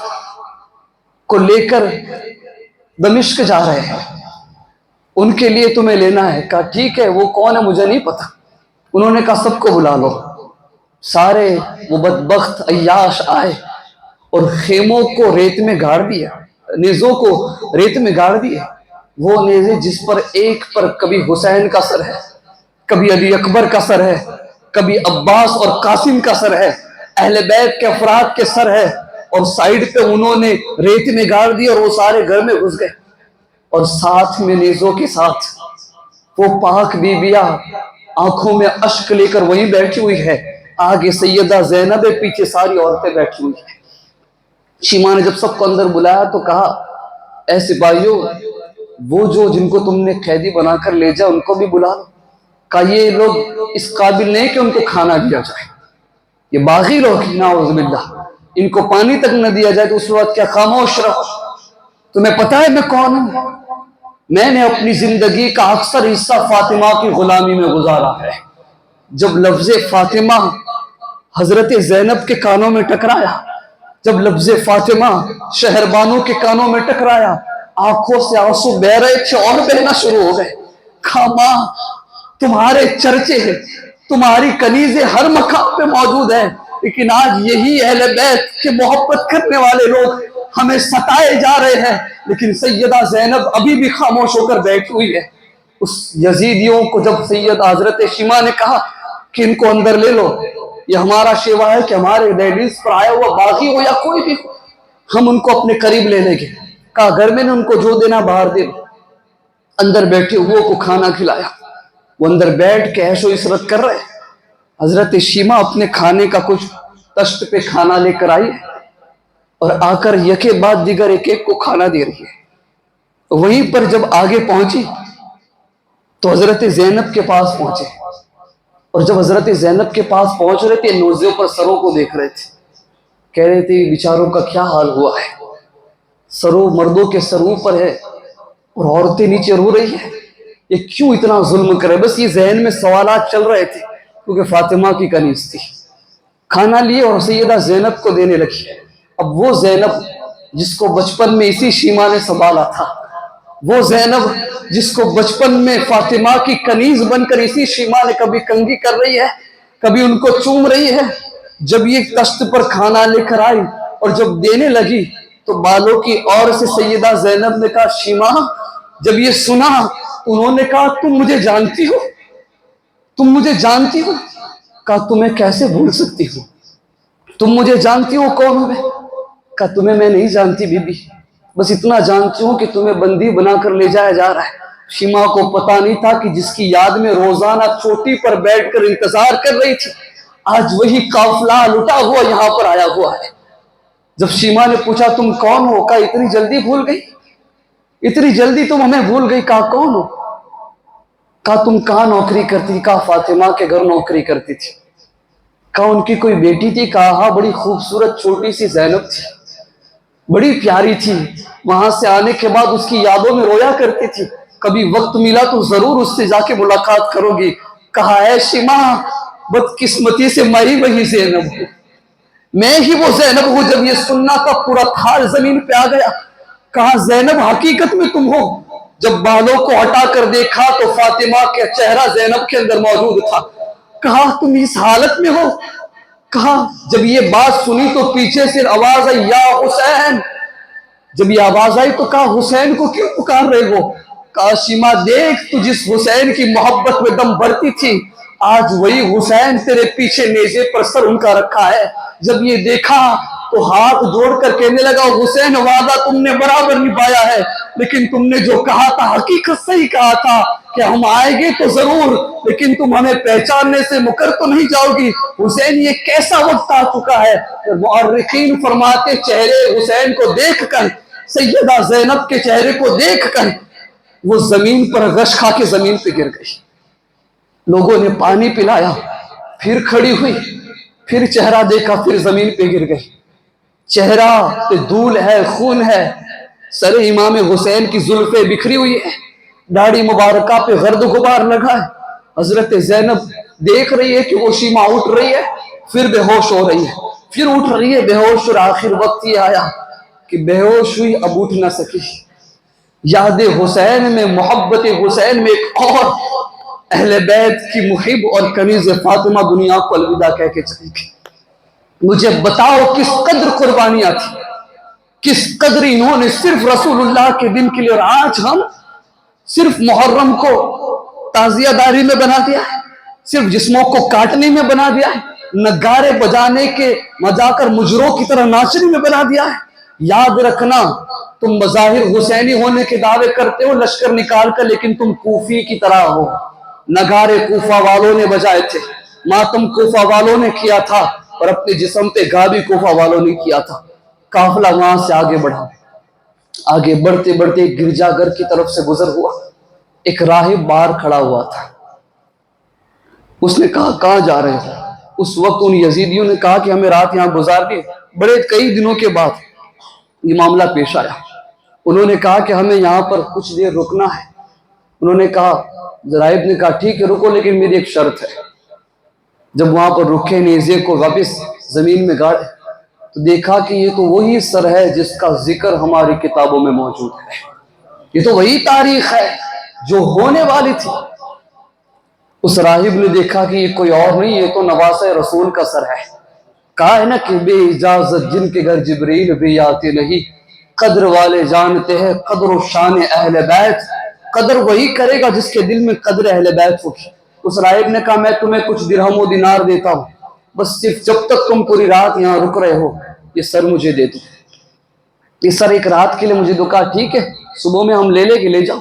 کو لے کر دمشق جا رہے ہیں، ان کے لیے تمہیں لینا ہے۔ کہا ٹھیک ہے، وہ کون ہے مجھے نہیں پتا۔ انہوں نے کہا سب کو بلا لو۔ سارے وہ بدبخت عیاش آئے اور خیموں کو ریت میں گاڑ دیا، نیزوں کو ریت میں گاڑ دیا۔ وہ نیزے جس پر ایک پر کبھی حسین کا سر ہے، کبھی علی اکبر کا سر ہے، کبھی عباس اور قاسم کا سر ہے، اہل بیت کے افراد کے سر ہے، اور سائیڈ پہ انہوں نے ریت میں گاڑ دیا اور وہ سارے گھر میں گھس گئے۔ اور ساتھ میں نیزوں کے ساتھ وہ پاک بیبیاں آنکھوں میں اشک لے کر وہیں بیٹھی ہوئی ہے، آگے سیدہ زینب، پیچھے ساری عورتیں بیٹھی ہوئی ہیں۔ شیما نے جب سب کو اندر بلایا تو کہا اے سپاہیوں، وہ جو جن کو تم نے قیدی بنا کر لے جا ان کو بھی بلا لو۔ کہا یہ لوگ اس قابل نہیں کہ ان کو کھانا دیا جائے، یہ باغی لوگ ہیں، نعوذ باللہ، ان کو پانی تک نہ دیا جائے تو اس وقت کیا خاموش رہو؟ تمہیں پتا ہے میں کون ہوں؟ میں نے اپنی زندگی کا اکثر حصہ فاطمہ کی غلامی میں گزارا ہے۔ جب لفظ فاطمہ حضرت زینب کے کانوں میں ٹکرایا، جب لفظ فاطمہ شہربانوں کے کانوں میں ٹکرایا، آنکھوں سے آنسو بہ رہے تھے اور بہنا شروع ہو گئے۔ کہا ماں تمہارے چرچے ہیں، تمہاری کنیزیں ہر مقام پہ موجود ہیں، لیکن آج یہی اہل بیت کے محبت کرنے والے لوگ ہمیں ستائے جا رہے ہیں، لیکن سیدہ زینب ابھی بھی خاموش ہو کر بیٹھی ہوئی ہے۔ اس یزیدیوں کو جب سید حضرت شیماء نے کہا کہ ان کو اندر لے لو، یہ ہمارا شیوا ہے کہ ہمارے دہلیز پر آیا ہوا باغی ہو یا کوئی بھی ہو، ہم ان کو اپنے قریب لے لیں گے۔ کہا گھر میں نے ان کو جو دینا باہر دے لو۔ اندر بیٹھے ہوئے کو کھانا کھلایا، وہ اندر بیٹھ کے عیش و عشرت کر رہے۔ حضرت شیماء اپنے کھانے کا کچھ تشت پہ کھانا لے کر آئی اور آ کر یکے بعد دیگر ایک ایک کو کھانا دے رہی ہے۔ وہیں پر جب آگے پہنچی تو حضرت زینب کے پاس پہنچے، اور جب حضرت زینب کے پاس پہنچ رہے تھے نوزے پر سروں کو دیکھ رہے تھے، کہہ رہے تھے بیچاروں کا کیا حال ہوا ہے، سروں مردوں کے سروں پر ہے اور عورتیں نیچے رو رہی ہیں، یہ کیوں اتنا ظلم کرے۔ بس یہ ذہن میں سوالات چل رہے تھے، کیونکہ فاطمہ کی کنیز تھی۔ کھانا لیے اور سیدہ زینب کو دینے لگی۔ اب وہ زینب جس کو بچپن میں اسی شیماء نے سنبھالا تھا، وہ زینب جس کو بچپن میں فاطمہ کی کنیز بن کر اسی شیماء نے کبھی کنگھی کر رہی ہے، کبھی ان کو چوم رہی ہے، جب یہ تشت پر کھانا لے کر آئی اور جب دینے لگی تو بالوں کی اور سے سیدہ زینب نے کہا شیماء، جب یہ سنا انہوں نے کہا تم مجھے جانتی ہو، تم مجھے جانتی ہو؟ کہا تمہیں کیسے بھول سکتی ہوں، تم مجھے جانتی ہو کون ہوں میں؟ کہا تمہیں میں نہیں جانتی بی بی، بس اتنا جانتی ہوں کہ تمہیں بندی بنا کر لے جایا جا رہا ہے۔ شیماء کو پتا نہیں تھا کہ جس کی یاد میں روزانہ چوٹی پر بیٹھ کر انتظار کر رہی تھی، آج وہی قافلہ لٹا ہوا یہاں پر آیا ہوا ہے۔ جب شیماء نے پوچھا تم کون ہو؟ کہا اتنی جلدی بھول گئی، اتنی جلدی تم ہمیں بھول گئی۔ کہا کون ہو؟ کہا تم کہاں نوکری کرتی تھی؟ کہا فاطمہ کے گھر نوکری کرتی تھی۔ کہا ان کی کوئی بیٹی تھی؟ کہا ہاں بڑی خوبصورت چھوٹی سی زینب تھی، بڑی پیاری تھی، وہاں سے آنے کے بعد اس کی یادوں میں رویا کرتی تھی، کبھی وقت ملا تو ضرور اس سے جا کے ملاقات کرو گی۔ کہا اے شیماء بدقسمتی سے میں ہی وہی زینب ہوں، میں ہی وہ زینب ہوں۔ جب یہ سننا تھا پورا تھار زمین پہ آ گیا۔ کہا زینب حقیقت میں تم ہو؟ جب بالوں کو ہٹا کر دیکھا تو فاطمہ کا چہرہ زینب کے اندر موجود تھا۔ کہا تم اس حالت میں ہو؟ کہا جب یہ بات سنی تو پیچھے سے آواز آئی یا حسین۔ جب یہ آواز آئی تو کہا حسین کو کیوں پکار رہے ہو؟ کہا شیماء دیکھ تو جس حسین کی محبت میں دم بھرتی تھی، آج وہی حسین تیرے پیچھے نیزے پر سر ان کا رکھا ہے۔ جب یہ دیکھا تو ہاتھ جوڑ کر کہنے لگا حسین وعدہ تم نے برابر نبھایا ہے، لیکن تم نے جو کہا تھا حقیقت صحیح کہا تھا کہ ہم آئیں گے تو ضرور، لیکن تم ہمیں پہچاننے سے مکر تو نہیں جاؤ گی۔ حسین یہ کیسا وقت آ چکا ہے؟ مورخین فرماتے چہرے حسین کو دیکھ کر، سیدہ زینب کے چہرے کو دیکھ کر وہ زمین پر غش کھا کے زمین پہ گر گئی۔ لوگوں نے پانی پلایا، پھر کھڑی ہوئی، پھر چہرہ دیکھا، پھر زمین پہ گر گئی۔ چہرہ پہ دھول ہے، خون ہے، سر امام حسین کی زلفیں بکھری ہوئی ہیں، داڑھی مبارکہ پہ گرد غبار لگا ہے۔ حضرت زینب دیکھ رہی ہے کہ وہ شیماء اٹھ رہی ہے، پھر بے ہوش ہو رہی ہے، پھر اٹھ رہی ہے بے ہوش، اور آخر وقت یہ آیا کہ بے ہوش ہوئی اب اٹھ نہ سکی۔ یاد حسین میں، محبت حسین میں ایک اور اہل بیت کی محب اور کنیز فاطمہ دنیا کو الوداع کہہ کے چلی گئی۔ مجھے بتاؤ کس قدر قربانیاں تھی، کس قدر انہوں نے صرف رسول اللہ کے دن کے لیے، اور آج ہم صرف محرم کو تعزیہ داری میں بنا دیا ہے، صرف جسموں کو کاٹنے میں بنا دیا ہے، نگارے بجانے کے جا کر مجروں کی طرح ناچنے میں بنا دیا ہے۔ یاد رکھنا تم مظاہر حسینی ہونے کے دعوے کرتے ہو لشکر نکال کر، لیکن تم کوفی کی طرح ہو۔ نگارے کوفہ والوں نے بجائے تھے، ماتم کوفہ والوں نے کیا تھا، اور اپنے جسم پہ گا بھی کوفہ والوں نے کیا تھا۔ قافلہ وہاں سے آگے بڑھا، آگے بڑھتے بڑھتے ایک گرجا گھر کی طرف سے گزر ہوا، ایک راہب باہر کھڑا ہوا تھا۔ اس نے کہا کہاں جا رہے ہو؟ اس وقت ان یزیدیوں نے کہا کہ ہمیں رات یہاں گزارنی، بڑے کئی دنوں کے بعد یہ معاملہ پیش آیا۔ انہوں نے کہا کہ ہمیں یہاں پر کچھ دیر رکنا ہے۔ انہوں نے کہا، راہب نے کہا ٹھیک ہے رکو، لیکن میری ایک شرط ہے۔ جب وہاں پر رکھے نیزے کو واپس زمین میں گاڑے تو دیکھا کہ یہ تو وہی سر ہے جس کا ذکر ہماری کتابوں میں موجود ہے، یہ تو وہی تاریخ ہے جو ہونے والی تھی۔ اس راہب نے دیکھا کہ یہ کوئی اور نہیں، یہ تو نواسہ رسول کا سر ہے۔ کہا ہے نا کہ بے اجازت جن کے گھر جبریل بھی آتے نہیں، قدر والے جانتے ہیں قدر و شان اہل بیت، قدر وہی کرے گا جس کے دل میں قدر اہل بیت ہو۔ اس راہب نے کہا میں تمہیں کچھ درہم و دینار دیتا ہوں، بس صرف جب تک تم پوری رات یہاں رک رہے ہو یہ سر مجھے دے دو۔ یہ سر ایک رات کے لیے مجھے دو۔ کہا ٹھیک ہے، صبح میں ہم لے لے کے لے جاؤ۔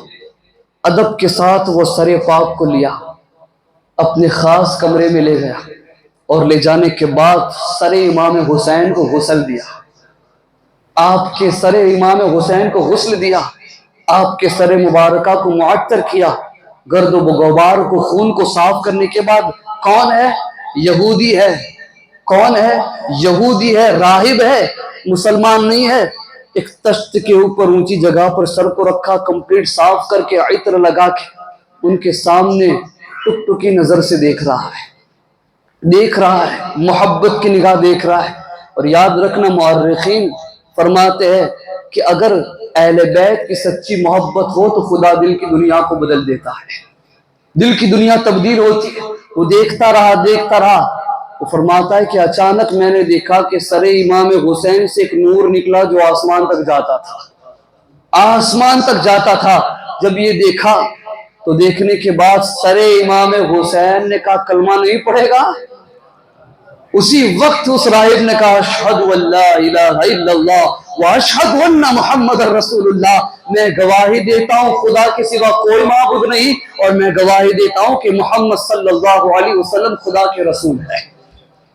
ادب کے ساتھ وہ سر پاک کو لیا، اپنے خاص کمرے میں لے گیا، اور لے جانے کے بعد سر امام حسین کو غسل دیا۔ آپ کے سر امام حسین کو غسل دیا، آپ کے سر مبارکہ کو معطر کیا، گرد و غبار کو خون کو صاف کرنے کے بعد کون ہے؟ یہودی ہے۔ کون ہے؟ یہودی ہے، راہب ہے، مسلمان نہیں ہے۔ ایک تشت کے اوپر اونچی جگہ پر سر کو رکھا، کمپلیٹ صاف کر کے عطر لگا کے ان کے سامنے ٹک ٹکی نظر سے دیکھ رہا ہے، محبت کی نگاہ دیکھ رہا ہے۔ اور یاد رکھنا مورخین فرماتے ہیں کہ اگر اہل بیت کی سچی محبت ہو تو خدا دل کی دنیا کو بدل دیتا ہے، دل کی دنیا تبدیل ہوتی ہے۔ وہ دیکھتا رہا، وہ فرماتا ہے کہ اچانک میں نے دیکھا کہ سر امام حسین سے ایک نور نکلا جو آسمان تک جاتا تھا۔ جب یہ دیکھا تو دیکھنے کے بعد سر امام حسین نے کہا کلمہ نہیں پڑھے گا؟ اسی وقت اس راہب نے کہا اشہد ان لا الہ الا اللہ واشہد ان محمد رسول اللہ، میں گواہی دیتا ہوں خدا کے سوا کوئی معبود نہیں، اور میں گواہی دیتا ہوں کہ محمد صلی اللہ علیہ وسلم خدا کے رسول ہے۔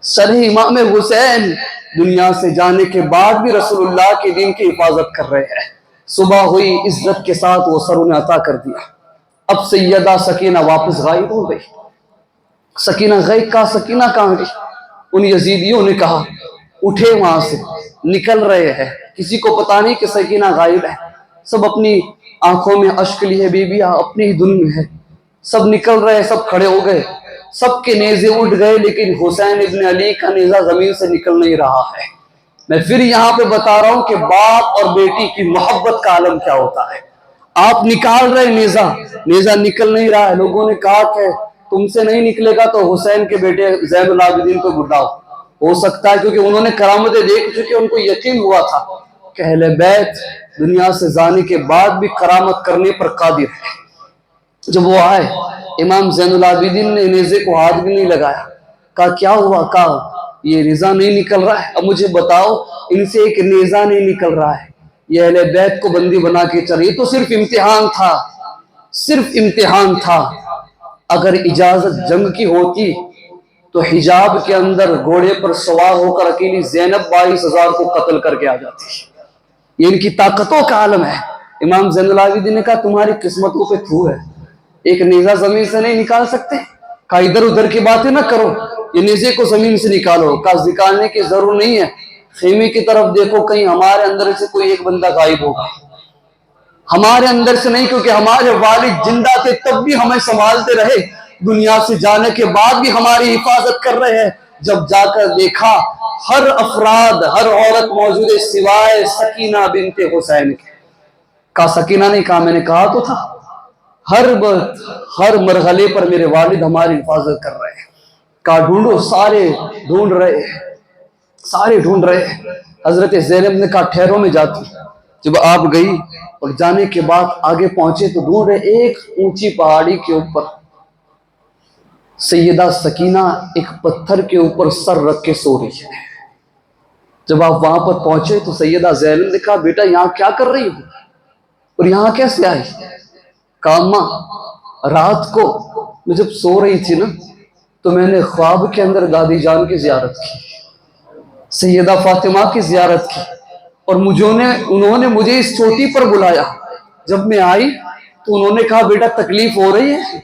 سر امام حسین دنیا سے جانے کے بعد بھی رسول اللہ کے دین کی حفاظت کر رہے ہیں۔ صبح ہوئی، عزت کے ساتھ وہ سر انہیں عطا کر دیا۔ اب سیدہ سکینہ واپس غائب ہو گئی۔ سکینہ غائب کہا، سکینہ کہاں گئی؟ ان یزیدیوں نے کہا اٹھے وہاں سے، نکل رہے ہیں، کسی کو پتا نہیں کہ سکینہ غائب ہے، سب اپنی آنکھوں میں اشک لیے، بیویاں اپنی ہی دھن میں ہے، سب نکل رہے ہیں، سب کھڑے ہو گئے، سب کے نیزے اٹھ گئے، لیکن حسین ابن علی کا نیزہ زمین سے نکل نہیں رہا ہے۔ میں پھر یہاں پہ بتا رہا ہوں کہ باپ اور بیٹی کی محبت کا عالم کیا ہوتا ہے۔ آپ نکال رہے نیزہ نکل نہیں رہا ہے، لوگوں نے کہا کہ تم سے نہیں نکلے گا تو حسین کے بیٹے زین العابدین کو بڑھاؤ، ہو سکتا ہے کیونکہ انہوں نے کرامتیں دیکھ چکے، ان کو یقین ہوا تھا کہ اہل بیت دنیا سے جانے کے بعد بھی کرامت کرنے پر قادر ہے۔ جب وہ آئے امام زین العابدین نے نیزے کو ہاتھ بھی نہیں لگایا، کہا کیا ہوا؟ کہا یہ نیزہ نہیں نکل رہا ہے، اب مجھے بتاؤ ان سے ایک نیزہ نہیں نکل رہا ہے، یہ اہل بیت کو بندی بنا کے چلے، یہ تو صرف امتحان تھا، اگر اجازت جنگ کی ہوتی تو حجاب کے اندر گھوڑے پر سوار ہو کر اکیلی زینب 22,000 کو قتل کر کے آ جاتی۔ یہ ان کی طاقتوں کا عالم ہے۔ امام زین العابدین نے کہا تمہاری قسمتوں پہ تھو ہے، ایک نیزہ زمین سے نہیں نکال سکتے؟ کہا ادھر ادھر کی باتیں نہ کرو، یہ نیزے کو زمین سے نکالو۔ کہا نکالنے کی ضرور نہیں ہے، خیمے کی طرف دیکھو، کہیں ہمارے اندر سے کوئی ایک بندہ غائب ہوگا، ہمارے اندر سے نہیں، کیونکہ ہمارے والد زندہ تھے تب بھی ہمیں سنبھالتے رہے، دنیا سے جانے کے بعد بھی ہماری حفاظت کر رہے ہیں۔ جب جا کر دیکھا ہر عورت موجود ہے سوائے سکینہ بنت حسین کے۔ کہا سکینہ نے کہا میں نے کہا تو تھا، ہر مرحلے پر میرے والد ہماری حفاظت کر رہے ہیں۔ کہا ڈھونڈو، سارے ڈھونڈ رہے ہیں۔ حضرت زینب نے کہا ٹھہرو میں جاتی۔ جب آپ گئی اور جانے کے بعد آگے پہنچے تو ڈھونڈ رہے، ایک اونچی پہاڑی کے اوپر سیدہ سکینہ ایک پتھر کے اوپر سر رکھ کے سو رہی ہے۔ جب آپ وہاں پر پہنچے تو سیدہ زینب نے کہا بیٹا یہاں کیا کر رہی ہو اور یہاں کیسے آئی؟ کہا اماں رات کو میں جب سو رہی تھی نا تو میں نے خواب کے اندر دادی جان کی زیارت کی، سیدہ فاطمہ کی زیارت کی، اور انہوں نے مجھے اس چوٹی پر بلایا۔ جب میں آئی تو انہوں نے کہا بیٹا تکلیف ہو رہی ہے،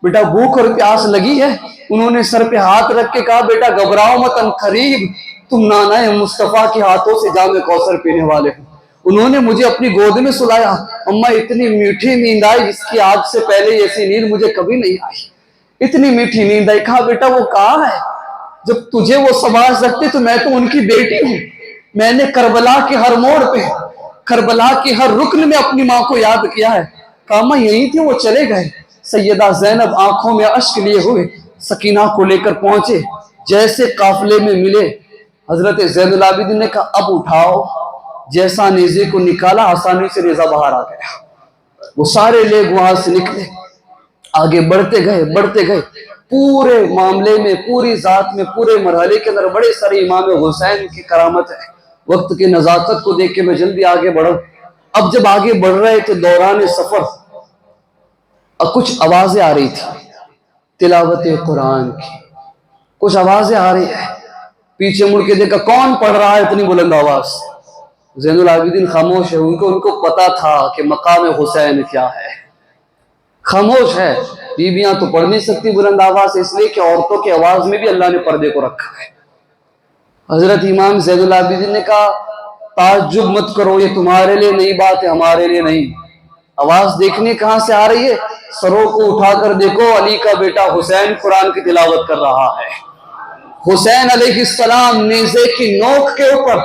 بیٹا بھوک اور پیاس لگی ہے؟ انہوں نے سر پہ ہاتھ رکھ کے کہا بیٹا گھبراؤ مت، ان قریب تم نانا مصطفیٰ کے ہاتھوں سے جام کوثر پینے والے ہو۔ انہوں نے مجھے اپنی گود میں سلایا۔ اماں اتنی میٹھی نیند آئی جس کی آج سے پہلے ایسی نیند مجھے کبھی نہیں آئی، اتنی میٹھی نیند آئی۔ کہا بیٹا وہ کہاں ہے؟ جب تجھے وہ سمجھ سکتے تو میں تو ان کی بیٹی ہوں. میں نے کربلا کے ہر موڑ پہ، کربلا کے ہر رکن میں اپنی ماں کو یاد کیا ہے. کہا ماں یہی تھی، وہ چلے گئے. سیدہ زینب آنکھوں میں اشک لیے ہوئے سکینہ کو لے کر پہنچے. جیسے قافلے میں ملے، حضرت زین العابدین نے کہا اب اٹھاؤ. جیسا نیزے کو نکالا، آسانی سے نیزہ باہر آ گیا. وہ سارے لوگ وہاں سے نکلے، آگے بڑھتے گئے. پورے معاملے میں، پوری ذات میں، پورے مرحلے کے اندر بڑے سارے امام حسین کی کرامت ہے. وقت کی نزاکت کو دیکھ کے میں جلدی آگے بڑھا. اب جب آگے بڑھ رہے تھے دوران سفر، کچھ آوازیں آ رہی تھی تلاوت قرآن کی. کچھ آوازیں آ رہی ہے. پیچھے مڑ کے دیکھا کون پڑھ رہا ہے اتنی بلند آواز. زین العابدین خاموش ہے. ان کو پتا تھا کہ مقام حسین کیا ہے. خاموش ہے. بیویاں تو پڑھ نہیں سکتی بلند آواز، اس لیے کہ عورتوں کی آواز میں بھی اللہ نے پردے کو رکھا ہے. حضرت امام زین العابدین نے کہا تعجب مت کرو، یہ تمہارے لیے نئی بات ہے، ہمارے لیے نہیں. آواز دیکھنے کہاں سے آ رہی ہے؟ سروں کو اٹھا کر دیکھو، علی کا بیٹا حسین قرآن کی تلاوت کر رہا ہے. حسین علیہ السلام نیزے کی نوک کے اوپر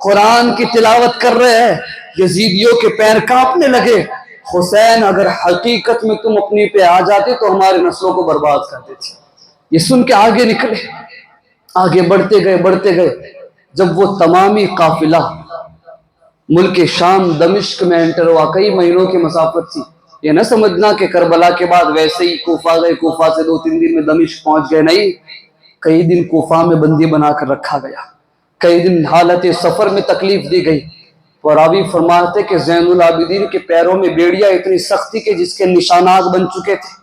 قرآن کی تلاوت کر رہے ہیں. یزیدیوں کے پیر کانپنے لگے. حسین اگر حقیقت میں تم اپنی پہ آ جاتے تو ہماری نسلوں کو برباد کر دیتے. یہ سن کے آگے نکلے. آگے بڑھتے گئے. جب وہ تمامی قافلہ ملک شام دمشق میں انٹر ہوا، کئی مہینوں کی مسافت تھی. یہ نہ سمجھنا کہ کربلا کے بعد ویسے ہی کوفہ گئے، کوفہ سے 2-3 دن میں دمشق پہنچ گئے. نہیں، کئی دن کوفہ میں بندی بنا کر رکھا گیا. کئی دن حالت سفر میں تکلیف دی گئی. اور راوی فرماتے کہ زین العابدین کے پیروں میں بیڑیاں اتنی سختی کہ جس کے نشانات بن چکے تھے.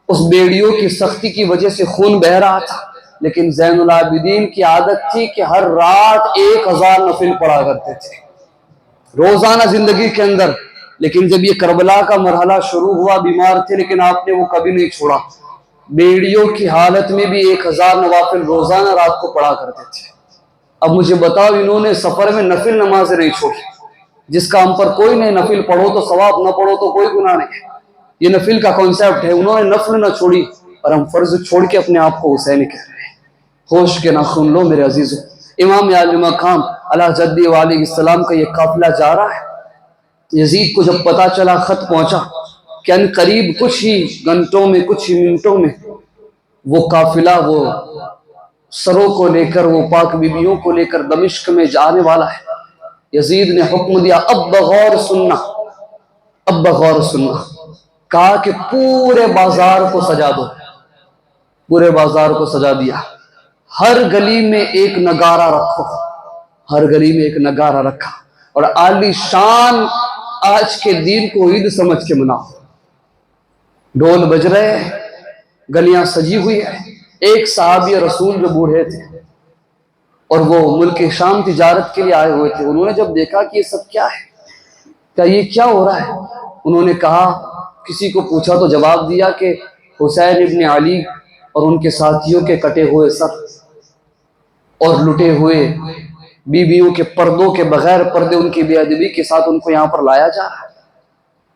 اس بیڑیوں کی سختی کی وجہ سے خون بہ رہا تھا. لیکن زین العابدین کی عادت تھی کہ ہر رات 1000 نفل پڑھا کرتے تھے روزانہ زندگی کے اندر. لیکن جب یہ کربلا کا مرحلہ شروع ہوا، بیمار تھے لیکن آپ نے وہ کبھی نہیں چھوڑا. بیڑیوں کی حالت میں بھی 1000 نوافل روزانہ رات کو پڑھا کرتے تھے. اب مجھے بتاؤ، انہوں نے سفر میں نفل نمازیں نہیں چھوڑی. جس کام پر کوئی نہیں نفل پڑھو تو ثواب، نہ پڑھو تو کوئی گناہ نہیں. یہ نفل کا کانسیپٹ ہے. انہوں نے نفل نہ چھوڑی اور ہم فرض چھوڑ کے اپنے آپ کو حسین کہہ رہے ہیں. ہوش کے ناخن لو میرے عزیزو. امام علی مقام علی جدی علیہ السلام کا یہ قافلہ جا رہا ہے. یزید کو جب پتا چلا، خط پہنچا کہ ان قریب کچھ ہی گھنٹوں میں، کچھ ہی منٹوں میں وہ قافلہ وہ سروں کو لے کر، وہ پاک بیبیوں کو لے کر دمشق میں جانے والا ہے. یزید نے حکم دیا اب بغور سننا. کہا کہ پورے بازار کو سجا دو. پورے بازار کو سجا دیا. ہر گلی میں ایک نگارہ رکھو. ہر گلی میں ایک نگارہ رکھا اور عالی شان آج کے دین کو عید سمجھ کے مناؤ. ڈھول بج رہے ہیں، گلیاں سجی ہوئی ہیں. ایک صحابی رسول جو بوڑھے تھے اور وہ ملک شام تجارت کے لیے آئے ہوئے تھے، انہوں نے جب دیکھا کہ یہ سب کیا ہے، کیا یہ کیا ہو رہا ہے، انہوں نے کہا، کسی کو پوچھا تو جواب دیا کہ حسین ابن علی اور ان کے ساتھیوں کے کٹے ہوئے سر اور لٹے ہوئے بیویوں کے پردوں کے بغیر پردے، ان کی بے ادبی کے ساتھ ان کو یہاں پر لایا جا رہا ہے.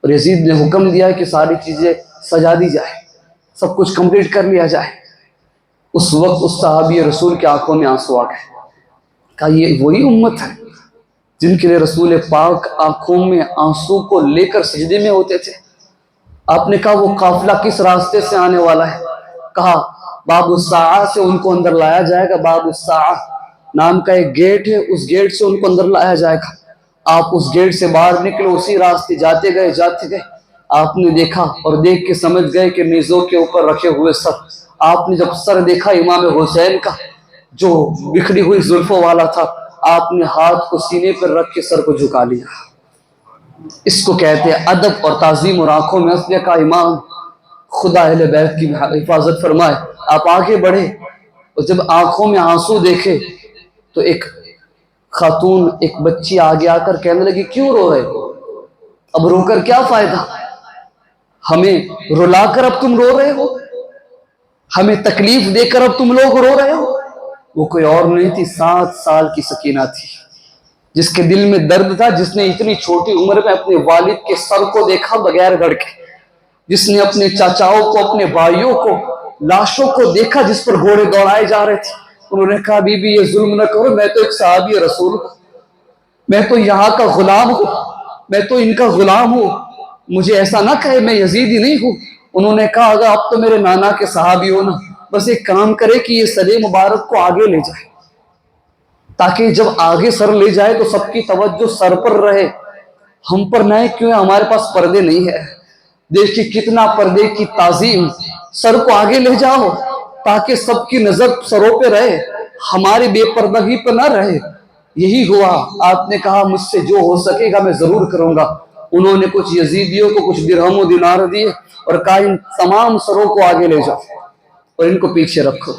اور یزید نے حکم دیا کہ ساری چیزیں سجا دی جائے، سب کچھ کمپلیٹ کر لیا جائے. اس وقت اس صحابی رسول کی آنکھوں میں آنسو آ گئے. کہا یہ وہی امت ہے جن کے لیے رسول پاک آنکھوں میں آنسو کو لے کر سجدے میں ہوتے تھے. آپ نے کہا وہ قافلہ کس راستے سے آنے والا ہے؟ کہا باب الساعہ سے ان کو اندر لایا جائے گا. باب الساعہ نام کا ایک گیٹ ہے، اس گیٹ سے ان کو اندر لایا جائے گا. آپ اس گیٹ سے باہر نکلے، اسی راستے جاتے گئے. آپ نے دیکھا اور دیکھ کے سمجھ گئے کہ نیزوں کے اوپر رکھے ہوئے سر. آپ نے جب سر دیکھا امام حسین کا جو بکھری ہوئی زلفوں والا تھا، آپ نے ہاتھ کو سینے پر رکھ کے سر کو جھکا لیا. اس کو کہتے ہیں ادب اور تعظیم اور آنکھوں میں اس نے کہا امام خدا اہل بیت کی حفاظت فرمائے. آپ آگے بڑھے اور جب آنکھوں میں آنسو دیکھے تو ایک خاتون، ایک بچی آگے آ کر کہنے لگی کیوں رو رہے ہو؟ اب رو کر کیا فائدہ؟ ہمیں رلا کر اب تم رو رہے ہو، ہمیں تکلیف دے کر اب تم لوگ رو رہے ہو. وہ کوئی اور نہیں تھی، 7 سال کی سکینہ تھی جس کے دل میں درد تھا، جس نے اتنی چھوٹی عمر میں اپنے والد کے سر کو دیکھا بغیر گھڑ کے، جس نے اپنے چاچاؤں کو، اپنے بھائیوں کو، لاشوں کو دیکھا جس پر گھوڑے دوڑائے جا رہے تھے. انہوں نے کہا بی بی یہ ظلم نہ کرو، میں تو ایک صحابی رسول ہوں، میں تو یہاں کا غلام ہوں، میں تو ان کا غلام ہوں، مجھے ایسا نہ کہے، میں یزیدی نہیں ہوں۔ انہوں نے کہا اگر اب تو میرے نانا کے صحابی ہو نا، بس ایک کام کرے کہ یہ سر مبارک کو آگے لے جائے، تاکہ جب آگے سر لے جائے تو سب کی توجہ سر پر رہے، ہم پر نہ کیوں ہمارے پاس پردے نہیں ہے۔ دیکھیں کتنا پردے کی تعظیم، سر کو آگے لے جاؤ تاکہ سب کی نظر سروں پہ رہے، ہماری بے پردگی پہ نہ رہے۔ یہی ہوا، آپ نے کہا مجھ سے جو ہو سکے گا میں ضرور کروں گا۔ انہوں نے کچھ یزیدیوں کو کچھ درہم و دینار دیے اور کہا ان تمام سروں کو آگے لے جاؤ اور ان کو پیچھے رکھو۔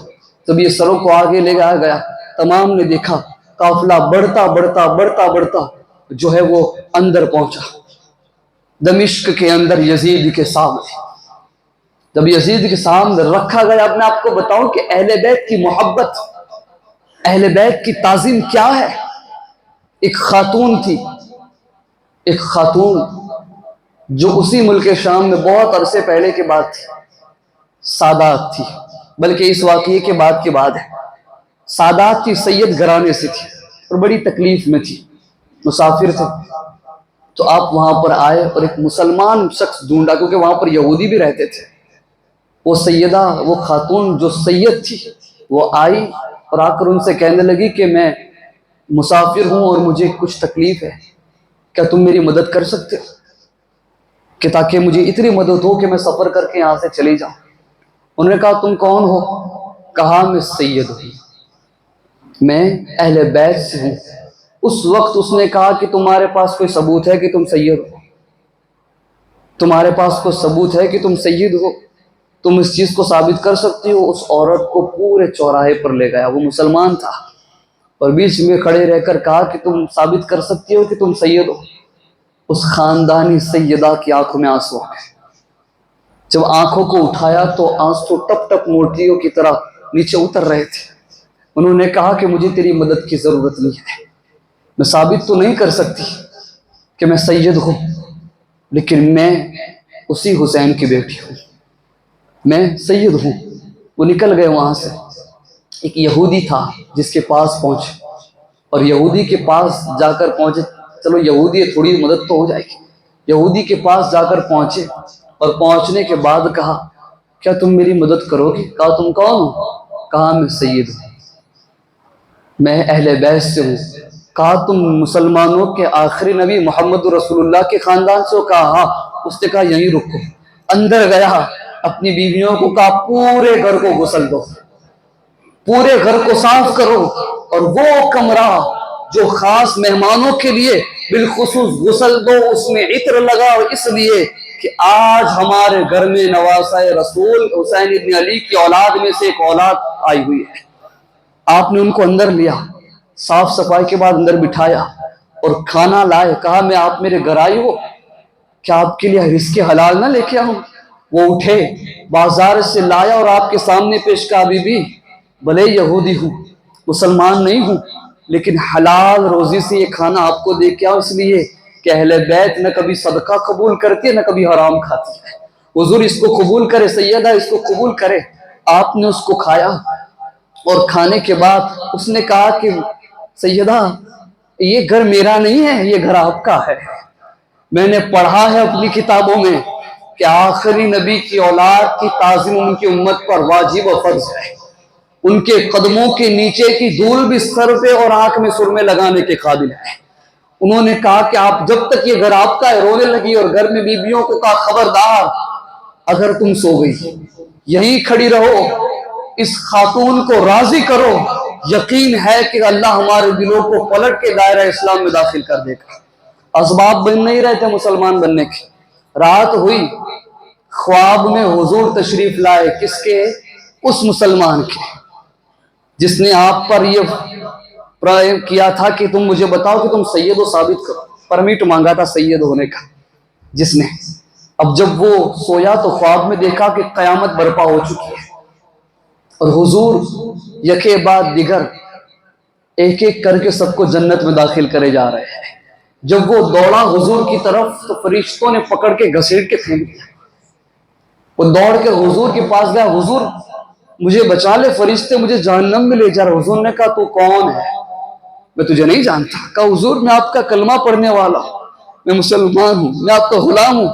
جب یہ سروں کو آگے لے جایا گیا، تمام نے دیکھا قافلہ بڑھتا بڑھتا بڑھتا بڑھتا جو ہے وہ اندر پہنچا، دمشق کے اندر یزید کے سامنے۔ جب یزید کے سامنے رکھا گیا، اب میں آپ کو بتاؤں کہ اہل بیت کی محبت، اہل بیت کی تعظیم کیا ہے۔ ایک خاتون تھی، ایک خاتون جو اسی ملک شام میں بہت عرصے پہلے کے بعد تھی، سادات تھی، بلکہ اس واقعے کے بعد ہے۔ سادات کی سید گھرانے سے تھی اور بڑی تکلیف میں تھی، مسافر تھے، تو آپ وہاں پر آئے اور ایک مسلمان شخص ڈھونڈا، کیونکہ وہاں پر یہودی بھی رہتے تھے۔ وہ سیدہ، وہ خاتون جو سید تھی، وہ آئی اور آ کر ان سے کہنے لگی کہ میں مسافر ہوں اور مجھے کچھ تکلیف ہے، کیا تم میری مدد کر سکتے ہو، کہ تاکہ مجھے اتنی مدد ہو کہ میں سفر کر کے یہاں سے چلی جاؤں۔ انہوں نے کہا تم کون ہو؟ کہا میں سید ہوں، میں اہل بیت سے ہوں۔ اس وقت اس نے کہا کہ تمہارے پاس کوئی ثبوت ہے کہ تم سید ہو؟ تمہارے پاس کوئی ثبوت ہے کہ تم سید ہو؟ تم اس چیز کو ثابت کر سکتی ہو؟ اس عورت کو پورے چوراہے پر لے گیا، وہ مسلمان تھا، اور بیچ میں کھڑے رہ کر کہا کہ تم ثابت کر سکتی ہو کہ تم سید ہو؟ اس خاندانی سیدہ کی آنکھوں میں آنسو آ گئے۔ جب آنکھوں کو اٹھایا تو آنسو ٹپ ٹپ موتیوں کی طرح نیچے اتر رہے تھے۔ انہوں نے کہا کہ مجھے تیری مدد کی ضرورت نہیں ہے، میں ثابت تو نہیں کر سکتی کہ میں سید ہوں، لیکن میں اسی حسین کی بیٹی ہوں، میں سید ہوں۔ وہ نکل گئے وہاں سے۔ ایک یہودی تھا جس کے پاس پہنچے، اور یہودی کے پاس جا کر پہنچے، چلو یہودی ہے تھوڑی مدد تو ہو جائے گی۔ یہودی کے پاس جا کر پہنچے اور پہنچنے کے بعد کہا کیا تم میری مدد کرو گے؟ کہا تم کون ہو؟ کہا میں سید ہوں، میں اہل بیت سے ہوں۔ کہا تم مسلمانوں کے آخری نبی محمد رسول اللہ کے خاندان سے ہو؟ کہا ہاں۔ اس نے کہا یہیں رکو۔ اندر گیا، اپنی بیویوں کو کہا پورے گھر کو غسل دو، پورے گھر کو صاف کرو، اور وہ کمرہ جو خاص مہمانوں کے لیے بالخصوص غسل دو، اس میں عطر لگاؤ، اس لیے کہ آج ہمارے گھر میں نواسہ رسول حسین ابن علی کی اولاد میں سے ایک اولاد آئی ہوئی ہے۔ آپ نے ان کو اندر لیا، صاف صفائی کے بعد اندر بٹھایا اور کھانا لائے۔ کہا میں آپ میرے گھر آئی ہو، کیا آپ کے لیے رزق حلال نہ لے کے آؤں؟ وہ اٹھے، بازار سے لایا اور آپ کے سامنے پیش کہا بی بی بھلے یہودی ہوں، مسلمان نہیں ہوں، لیکن حلال روزی سے یہ کھانا آپ کو دے کے آؤ، اس لیے کہ اہل بیت نہ کبھی صدقہ قبول کرتی ہے نہ کبھی حرام کھاتی ہے۔ حضور اس کو قبول کرے، سیدہ اس کو قبول کرے۔ آپ نے اس کو کھایا، اور کھانے کے بعد اس نے کہا کہ سیدہ یہ گھر میرا نہیں ہے، یہ گھر آپ کا ہے۔ میں نے پڑھا ہے اپنی کتابوں میں کہ آخری نبی کی اولاد کی تعظیم ان کی امت پر واجب و فرض ہے۔ ان کے قدموں کے نیچے کی دھول بھی سر پہ اور آنکھ میں سرمے لگانے کے قابل ہے۔ انہوں نے کہا کہ آپ جب تک یہ گھر آپ کا ہے، رونے لگی، اور گھر میں بیویوں کو کہا خبردار اگر تم سو گئی یہیں کھڑی رہو، اس خاتون کو راضی کرو، یقین ہے کہ اللہ ہمارے دلوں کو پلٹ کے دائرہ اسلام میں داخل کر دے گا۔ اسباب بن نہیں رہے تھے مسلمان بننے کے۔ رات ہوئی، خواب میں حضور تشریف لائے، کس کے؟ اس مسلمان کے جس نے آپ پر یہ کیا تھا کہ تم مجھے بتاؤ کہ تم سید و ثابت کرو، پرمٹ مانگا تھا سید ہونے کا جس نے۔ اب جب وہ سویا تو خواب میں دیکھا کہ قیامت برپا ہو چکی ہے، اور حضور یکے بعد دیگر ایک ایک کر کے سب کو جنت میں داخل کرے جا رہے ہیں۔ جب وہ دوڑا حضور کی طرف تو فرشتوں نے پکڑ کے گھسیٹ کے پھینک دیا۔ وہ دوڑ کے حضور کے پاس گیا، حضور مجھے بچا لے فرشتے، مجھے جہنم میں لے جا رہا۔ حضور نے کہا تو کون ہے؟ میں تجھے نہیں جانتا۔ کہا حضور میں آپ کا کلمہ پڑھنے والا ہوں، میں مسلمان ہوں، میں آپ کا غلام ہوں۔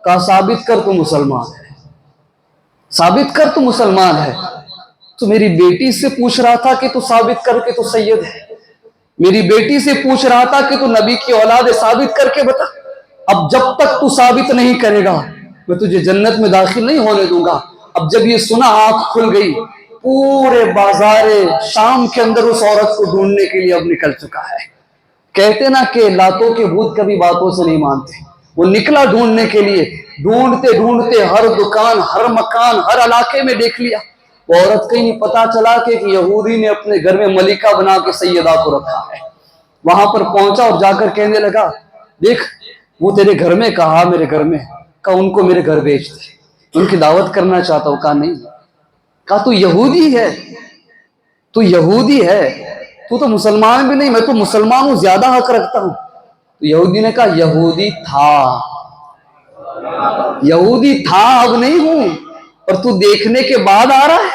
کہا ثابت کر تو مسلمان ہے، ثابت کر تو مسلمان ہے۔ تو میری بیٹی سے پوچھ رہا تھا کہ تو ثابت کر کے تو سید ہے، میری بیٹی سے پوچھ رہا تھا کہ تو نبی کی اولاد ہے، ثابت کر کے بتا۔ اب جب تک تو ثابت نہیں کرے گا میں تجھے جنت میں داخل نہیں ہونے دوں گا۔ اب جب یہ سنا آنکھ کھل گئی، پورے بازار شام کے اندر اس عورت کو ڈھونڈنے کے لیے اب نکل چکا ہے۔ کہتے نا کہ لاتوں کے بھوت کبھی باتوں سے نہیں مانتے، وہ نکلا ڈھونڈنے کے لیے، ڈھونڈتے ڈھونڈتے ہر دکان، ہر مکان، ہر علاقے میں دیکھ لیا، وہ عورت کہیں پتا چلا کہ یہودی نے اپنے گھر میں ملکہ بنا کے سیدہ کو رکھا ہے۔ وہاں پر پہنچا اور جا کر کہنے لگا دیکھ وہ تیرے گھر میں، کہا میرے گھر میں، کہا ان کو میرے گھر بھیج دے، ان کی دعوت کرنا چاہتا ہوں۔ کہا نہیں، کہا تو یہودی ہے، تو یہودی ہے، تو مسلمان بھی نہیں، میں تو مسلمان ہوں، زیادہ حق رکھتا ہوں۔ تو یہودی نے کہا یہودی تھا، یہودی تھا، اب نہیں ہوں، اور تو دیکھنے کے بعد آ رہا ہے،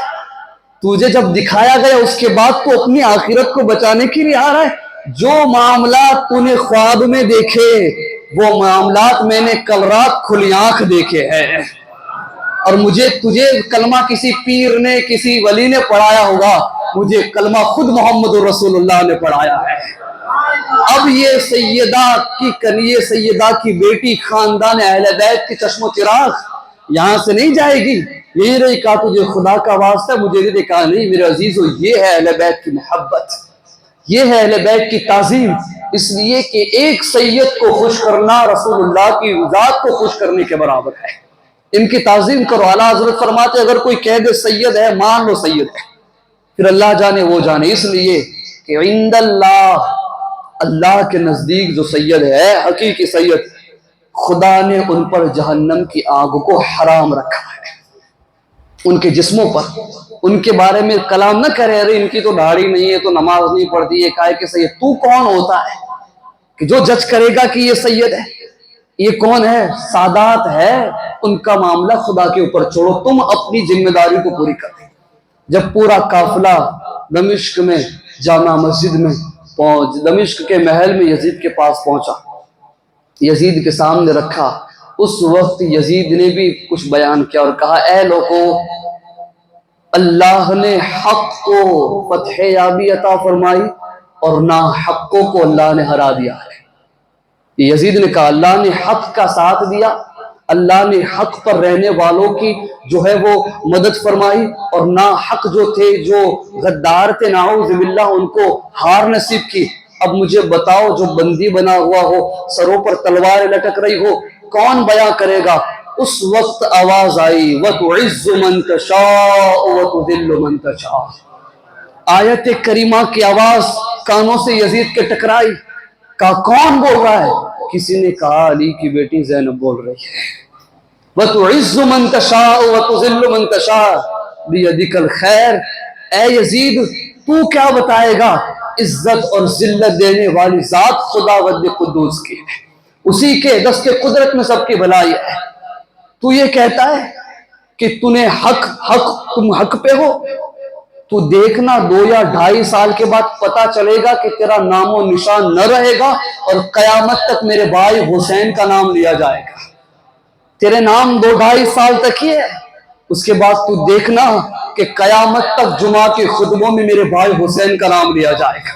تجھے جب دکھایا گیا اس کے بعد تو اپنی آخرت کو بچانے کے لیے آ رہا ہے۔ جو معاملات تو نے خواب میں دیکھے وہ معاملات میں نے کل رات کھلی آنکھ دیکھے ہیں، اور مجھے تجھے کلمہ کسی پیر نے، کسی ولی نے پڑھایا ہوگا، مجھے کلمہ خود محمد رسول اللہ نے پڑھایا ہے۔ اب یہ سیدہ کی بیٹی خاندان اہل بیت کی چشم و چراغ یہاں سے نہیں جائے گی، یہی رہی۔ کہا تجھے خدا کا واسطہ مجھے نہیں دیکھا، نہیں میرے عزیزو، یہ ہے اہل بیت کی محبت، یہ ہے اہل بیت کی تعظیم۔ اس لیے کہ ایک سید کو خوش کرنا رسول اللہ کی ذات کو خوش کرنے کے برابر ہے۔ ان کی تعظیم کرو۔ اعلیٰ حضرت فرماتے اگر کوئی کہہ دے سید ہے، مان لو سید ہے، پھر اللہ جانے وہ جانے، اس لیے کہ عند اللہ، اللہ کے نزدیک جو سید ہے، حقیقی سید، خدا نے ان پر جہنم کی آگ کو حرام رکھا ہے، ان کے جسموں پر۔ ان کے بارے میں کلام نہ کرے ارے ان کی تو داڑھی نہیں ہے، تو نماز نہیں پڑھتی ہے، کائے کہ سید۔ تو کون ہوتا ہے کہ جو جج کرے گا کہ یہ سید ہے؟ یہ کون ہے؟ سادات ہے، ان کا معاملہ خدا کے اوپر چھوڑو، تم اپنی ذمہ داری کو پوری کر دیں۔ جب پورا قافلہ دمشق میں جامع مسجد میں پہنچ، دمشق کے محل میں یزید کے پاس پہنچا، یزید کے سامنے رکھا، اس وقت یزید نے بھی کچھ بیان کیا اور کہا اے لوگو، اللہ نے حق کو فتح یابی عطا فرمائی اور ناحقوں کو اللہ نے ہرا دیا ہے۔ یزید نے کہا اللہ نے حق کا ساتھ دیا، اللہ نے حق پر رہنے والوں کی جو ہے وہ مدد فرمائی، اور ناحق جو تھے، جو غدار تھے نعوذ باللہ، ان کو ہار نصیب کی۔ اب مجھے بتاؤ جو بندی بنا ہوا ہو، سروں پر تلواریں لٹک رہی ہو، کون بیاں کرے گا؟ اس وقت آواز آئی وَتُعِزُّ مَن تَشَاءُ وَتُذِلُّ مَن تَشَاءُ، آیت کریمہ کی آواز کانوں سے یزید کے ٹکرائی۔ کہا کون بول رہا ہے؟ کسی نے کہا علی کی بیٹی زینب بول رہی ہے۔ وَتُعِزُّ مَن تَشَاءُ وَتُذِلُّ مَن تَشَاءُ بِيَدِكَ الْخَيْرُ، اے یزید تو کیا بتائے گا؟ عزت اور ذلت دینے والی ذات خداوند قدوس کی ہے، اسی کے دست قدرت میں سب کی بھلائی ہے۔ تو یہ کہتا ہے کہ تم حق پہ ہو، تو دیکھنا 2 یا 2.5 سال کے بعد پتا چلے گا کہ تیرا نام و نشان نہ رہے گا، اور قیامت تک میرے بھائی حسین کا نام لیا جائے گا۔ تیرے نام 2-2.5 سال تک ہی ہے، اس کے بعد تو دیکھنا کہ قیامت تک جمعہ کے خطبوں میں میرے بھائی حسین کا نام لیا جائے گا،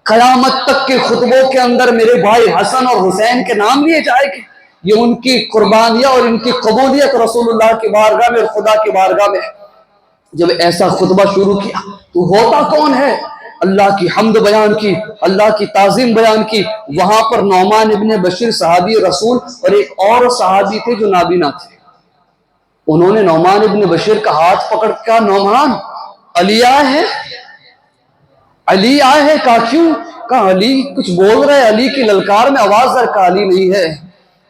قیامت تک کے خطبوں کے اندر میرے بھائی حسن اور حسین کے نام لیے جائے گے۔ یہ ان کی قربانیاں اور ان کی قبولیت رسول اللہ کی بارگاہ میں اور خدا کی بارگاہ میں۔ جب ایسا خطبہ شروع کیا تو ہوتا کون ہے؟ اللہ کی حمد بیان کی، اللہ کی تعظیم بیان کی۔ وہاں پر نعمان ابن بشیر صحابی رسول اور ایک اور صحابی تھے جو نابینا تھے، انہوں نے نعمان ابن بشیر کا ہاتھ پکڑ کر نعمان علی آئے ہیں، علی آئے ہیں۔ کہا کیوں؟ کہا علی کچھ بول رہے، علی کی للکار میں آواز ہے۔ کہا علی نہیں ہے،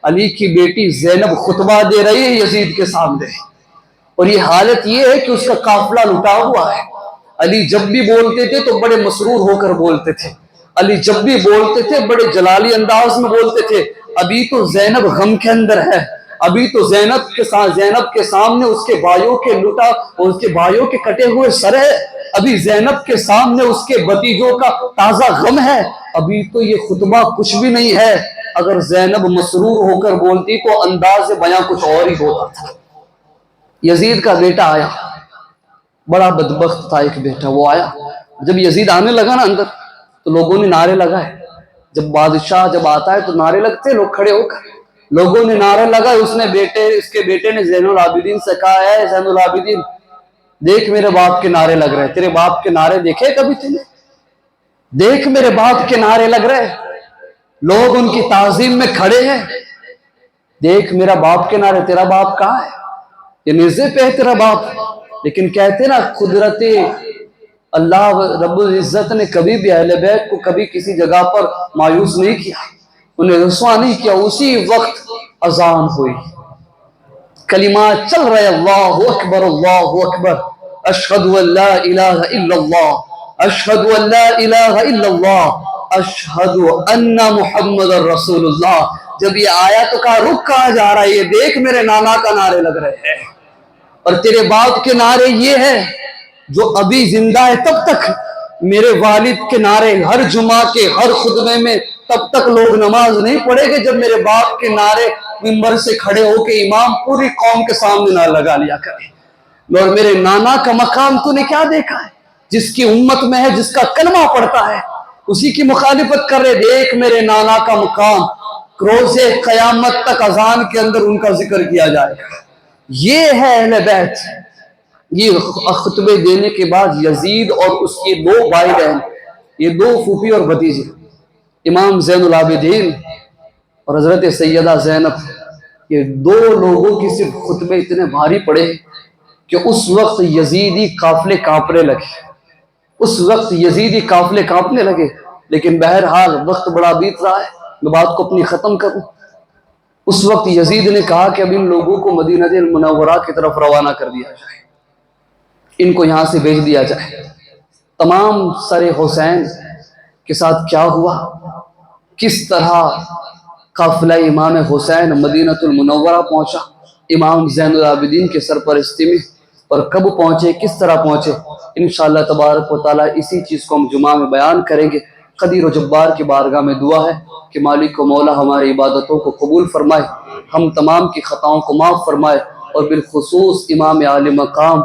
علی کی بیٹی زینب خطبہ دے رہی ہے یزید کے سامنے، اور یہ حالت یہ ہے کہ اس کا قافلہ لٹا ہوا ہے۔ علی جب بھی بولتے تھے تو بڑے مسرور ہو کر بولتے تھے، علی جب بھی بولتے تھے بڑے جلالی انداز میں بولتے تھے۔ ابھی تو زینب غم کے اندر ہے، ابھی تو زینب کے سامنے اس کے بھائیوں کے لٹا اور اس کے بھائیوں کے کٹے ہوئے سر ہے، ابھی زینب کے سامنے اس کے بھتیجوں کا تازہ غم ہے، ابھی تو یہ خطبہ کچھ بھی نہیں ہے۔ اگر زینب مسرور ہو کر بولتی تو انداز بیاں کچھ اور ہی ہوتا تھا۔ یزید کا بیٹا آیا، بڑا بدبخت تھا ایک بیٹا، وہ آیا، جب یزید آنے لگا نا اندر تو لوگوں نے نعرے لگائے۔ جب بادشاہ جب آتا ہے تو نعرے لگتے، لوگ کھڑے ہو کر، لوگوں نے نعرے لگائے۔ اس کے بیٹے نے زین العابدین سے کہا ہے زین العابدین دیکھ میرے باپ کے نعرے لگ رہے، تیرے باپ کے نعرے دیکھے کبھی تھی نے؟ دیکھ میرے باپ کے نعرے لگ رہے، لوگ ان کی تعظیم میں کھڑے ہیں، دیکھ میرا باپ کے نعرے، تیرا باپ کہاں ہے؟ یہ نیزے پہ ہے تیرا باپ۔ لیکن کہتے نا قدرت اللہ رب العزت نے کبھی بھی اہل بیت کو کبھی کسی جگہ پر مایوس نہیں کیا، انہیں رسوا نہیں کیا۔ اسی وقت اذان ہوئی، کلمات چل رہے، اللہ اکبر اللہ اکبر، اشہد ان لا الہ الا اللہ، اشہد ان لا الہ الا اللہ، اشہد ان محمد رسول اللہ۔ جب یہ آیا تو کہا رک کہاں جا رہا ہے، یہ دیکھ میرے نانا کا نعرے لگ رہے ہیں اور تیرے باپ کے نعرے یہ ہیں جو ابھی زندہ ہے تب تک میرے والد کے نعرے ہر جمعہ کے ہر خطبے میں تب تک لوگ نماز نہیں پڑھے گے جب میرے باپ کے نعرے منبر سے کھڑے ہو کے امام پوری قوم کے سامنے نہ لگا لیا کرے۔ اور میرے نانا کا مقام تو نے کیا دیکھا ہے؟ جس کی امت میں ہے، جس کا کلمہ پڑھتا ہے، اسی کی مخالفت کر رہے۔ دیکھ میرے نانا کا مقام، روز قیامت تک اذان کے اندر ان کا ذکر کیا جائے گا۔ یہ ہے اہل بیت۔ یہ خطبے دینے کے بعد یزید اور اس کے دو بھائی بہن، یہ دو پھوپھی اور بھتیجے، امام زین العابدین اور حضرت سیدہ زینب، یہ دو لوگوں کی صرف خطبے اتنے بھاری پڑے کہ اس وقت یزیدی قافلے کانپنے لگے، اس وقت یزیدی قافلے کانپنے لگے۔ لیکن بہرحال وقت بڑا بیت رہا ہے، میں بات کو اپنی ختم کروں۔ اس وقت یزید نے کہا کہ اب ان لوگوں کو مدینہ المنورہ کی طرف روانہ کر دیا جائے، ان کو یہاں سے بھیج دیا جائے۔ تمام سر حسین کے ساتھ کیا ہوا، کس طرح قافلہ امام حسین مدینہ المنورہ پہنچا امام زین العابدین کے سرپرستی میں، اور کب پہنچے، کس طرح پہنچے، انشاءاللہ تبارک و تعالی اسی چیز کو ہم جمعہ میں بیان کریں گے۔ قدیر و جبار کی بارگاہ میں دعا ہے کہ مالک و مولا ہماری عبادتوں کو قبول فرمائے، ہم تمام کی خطاؤں کو معاف فرمائے، اور بالخصوص امام عالی مقام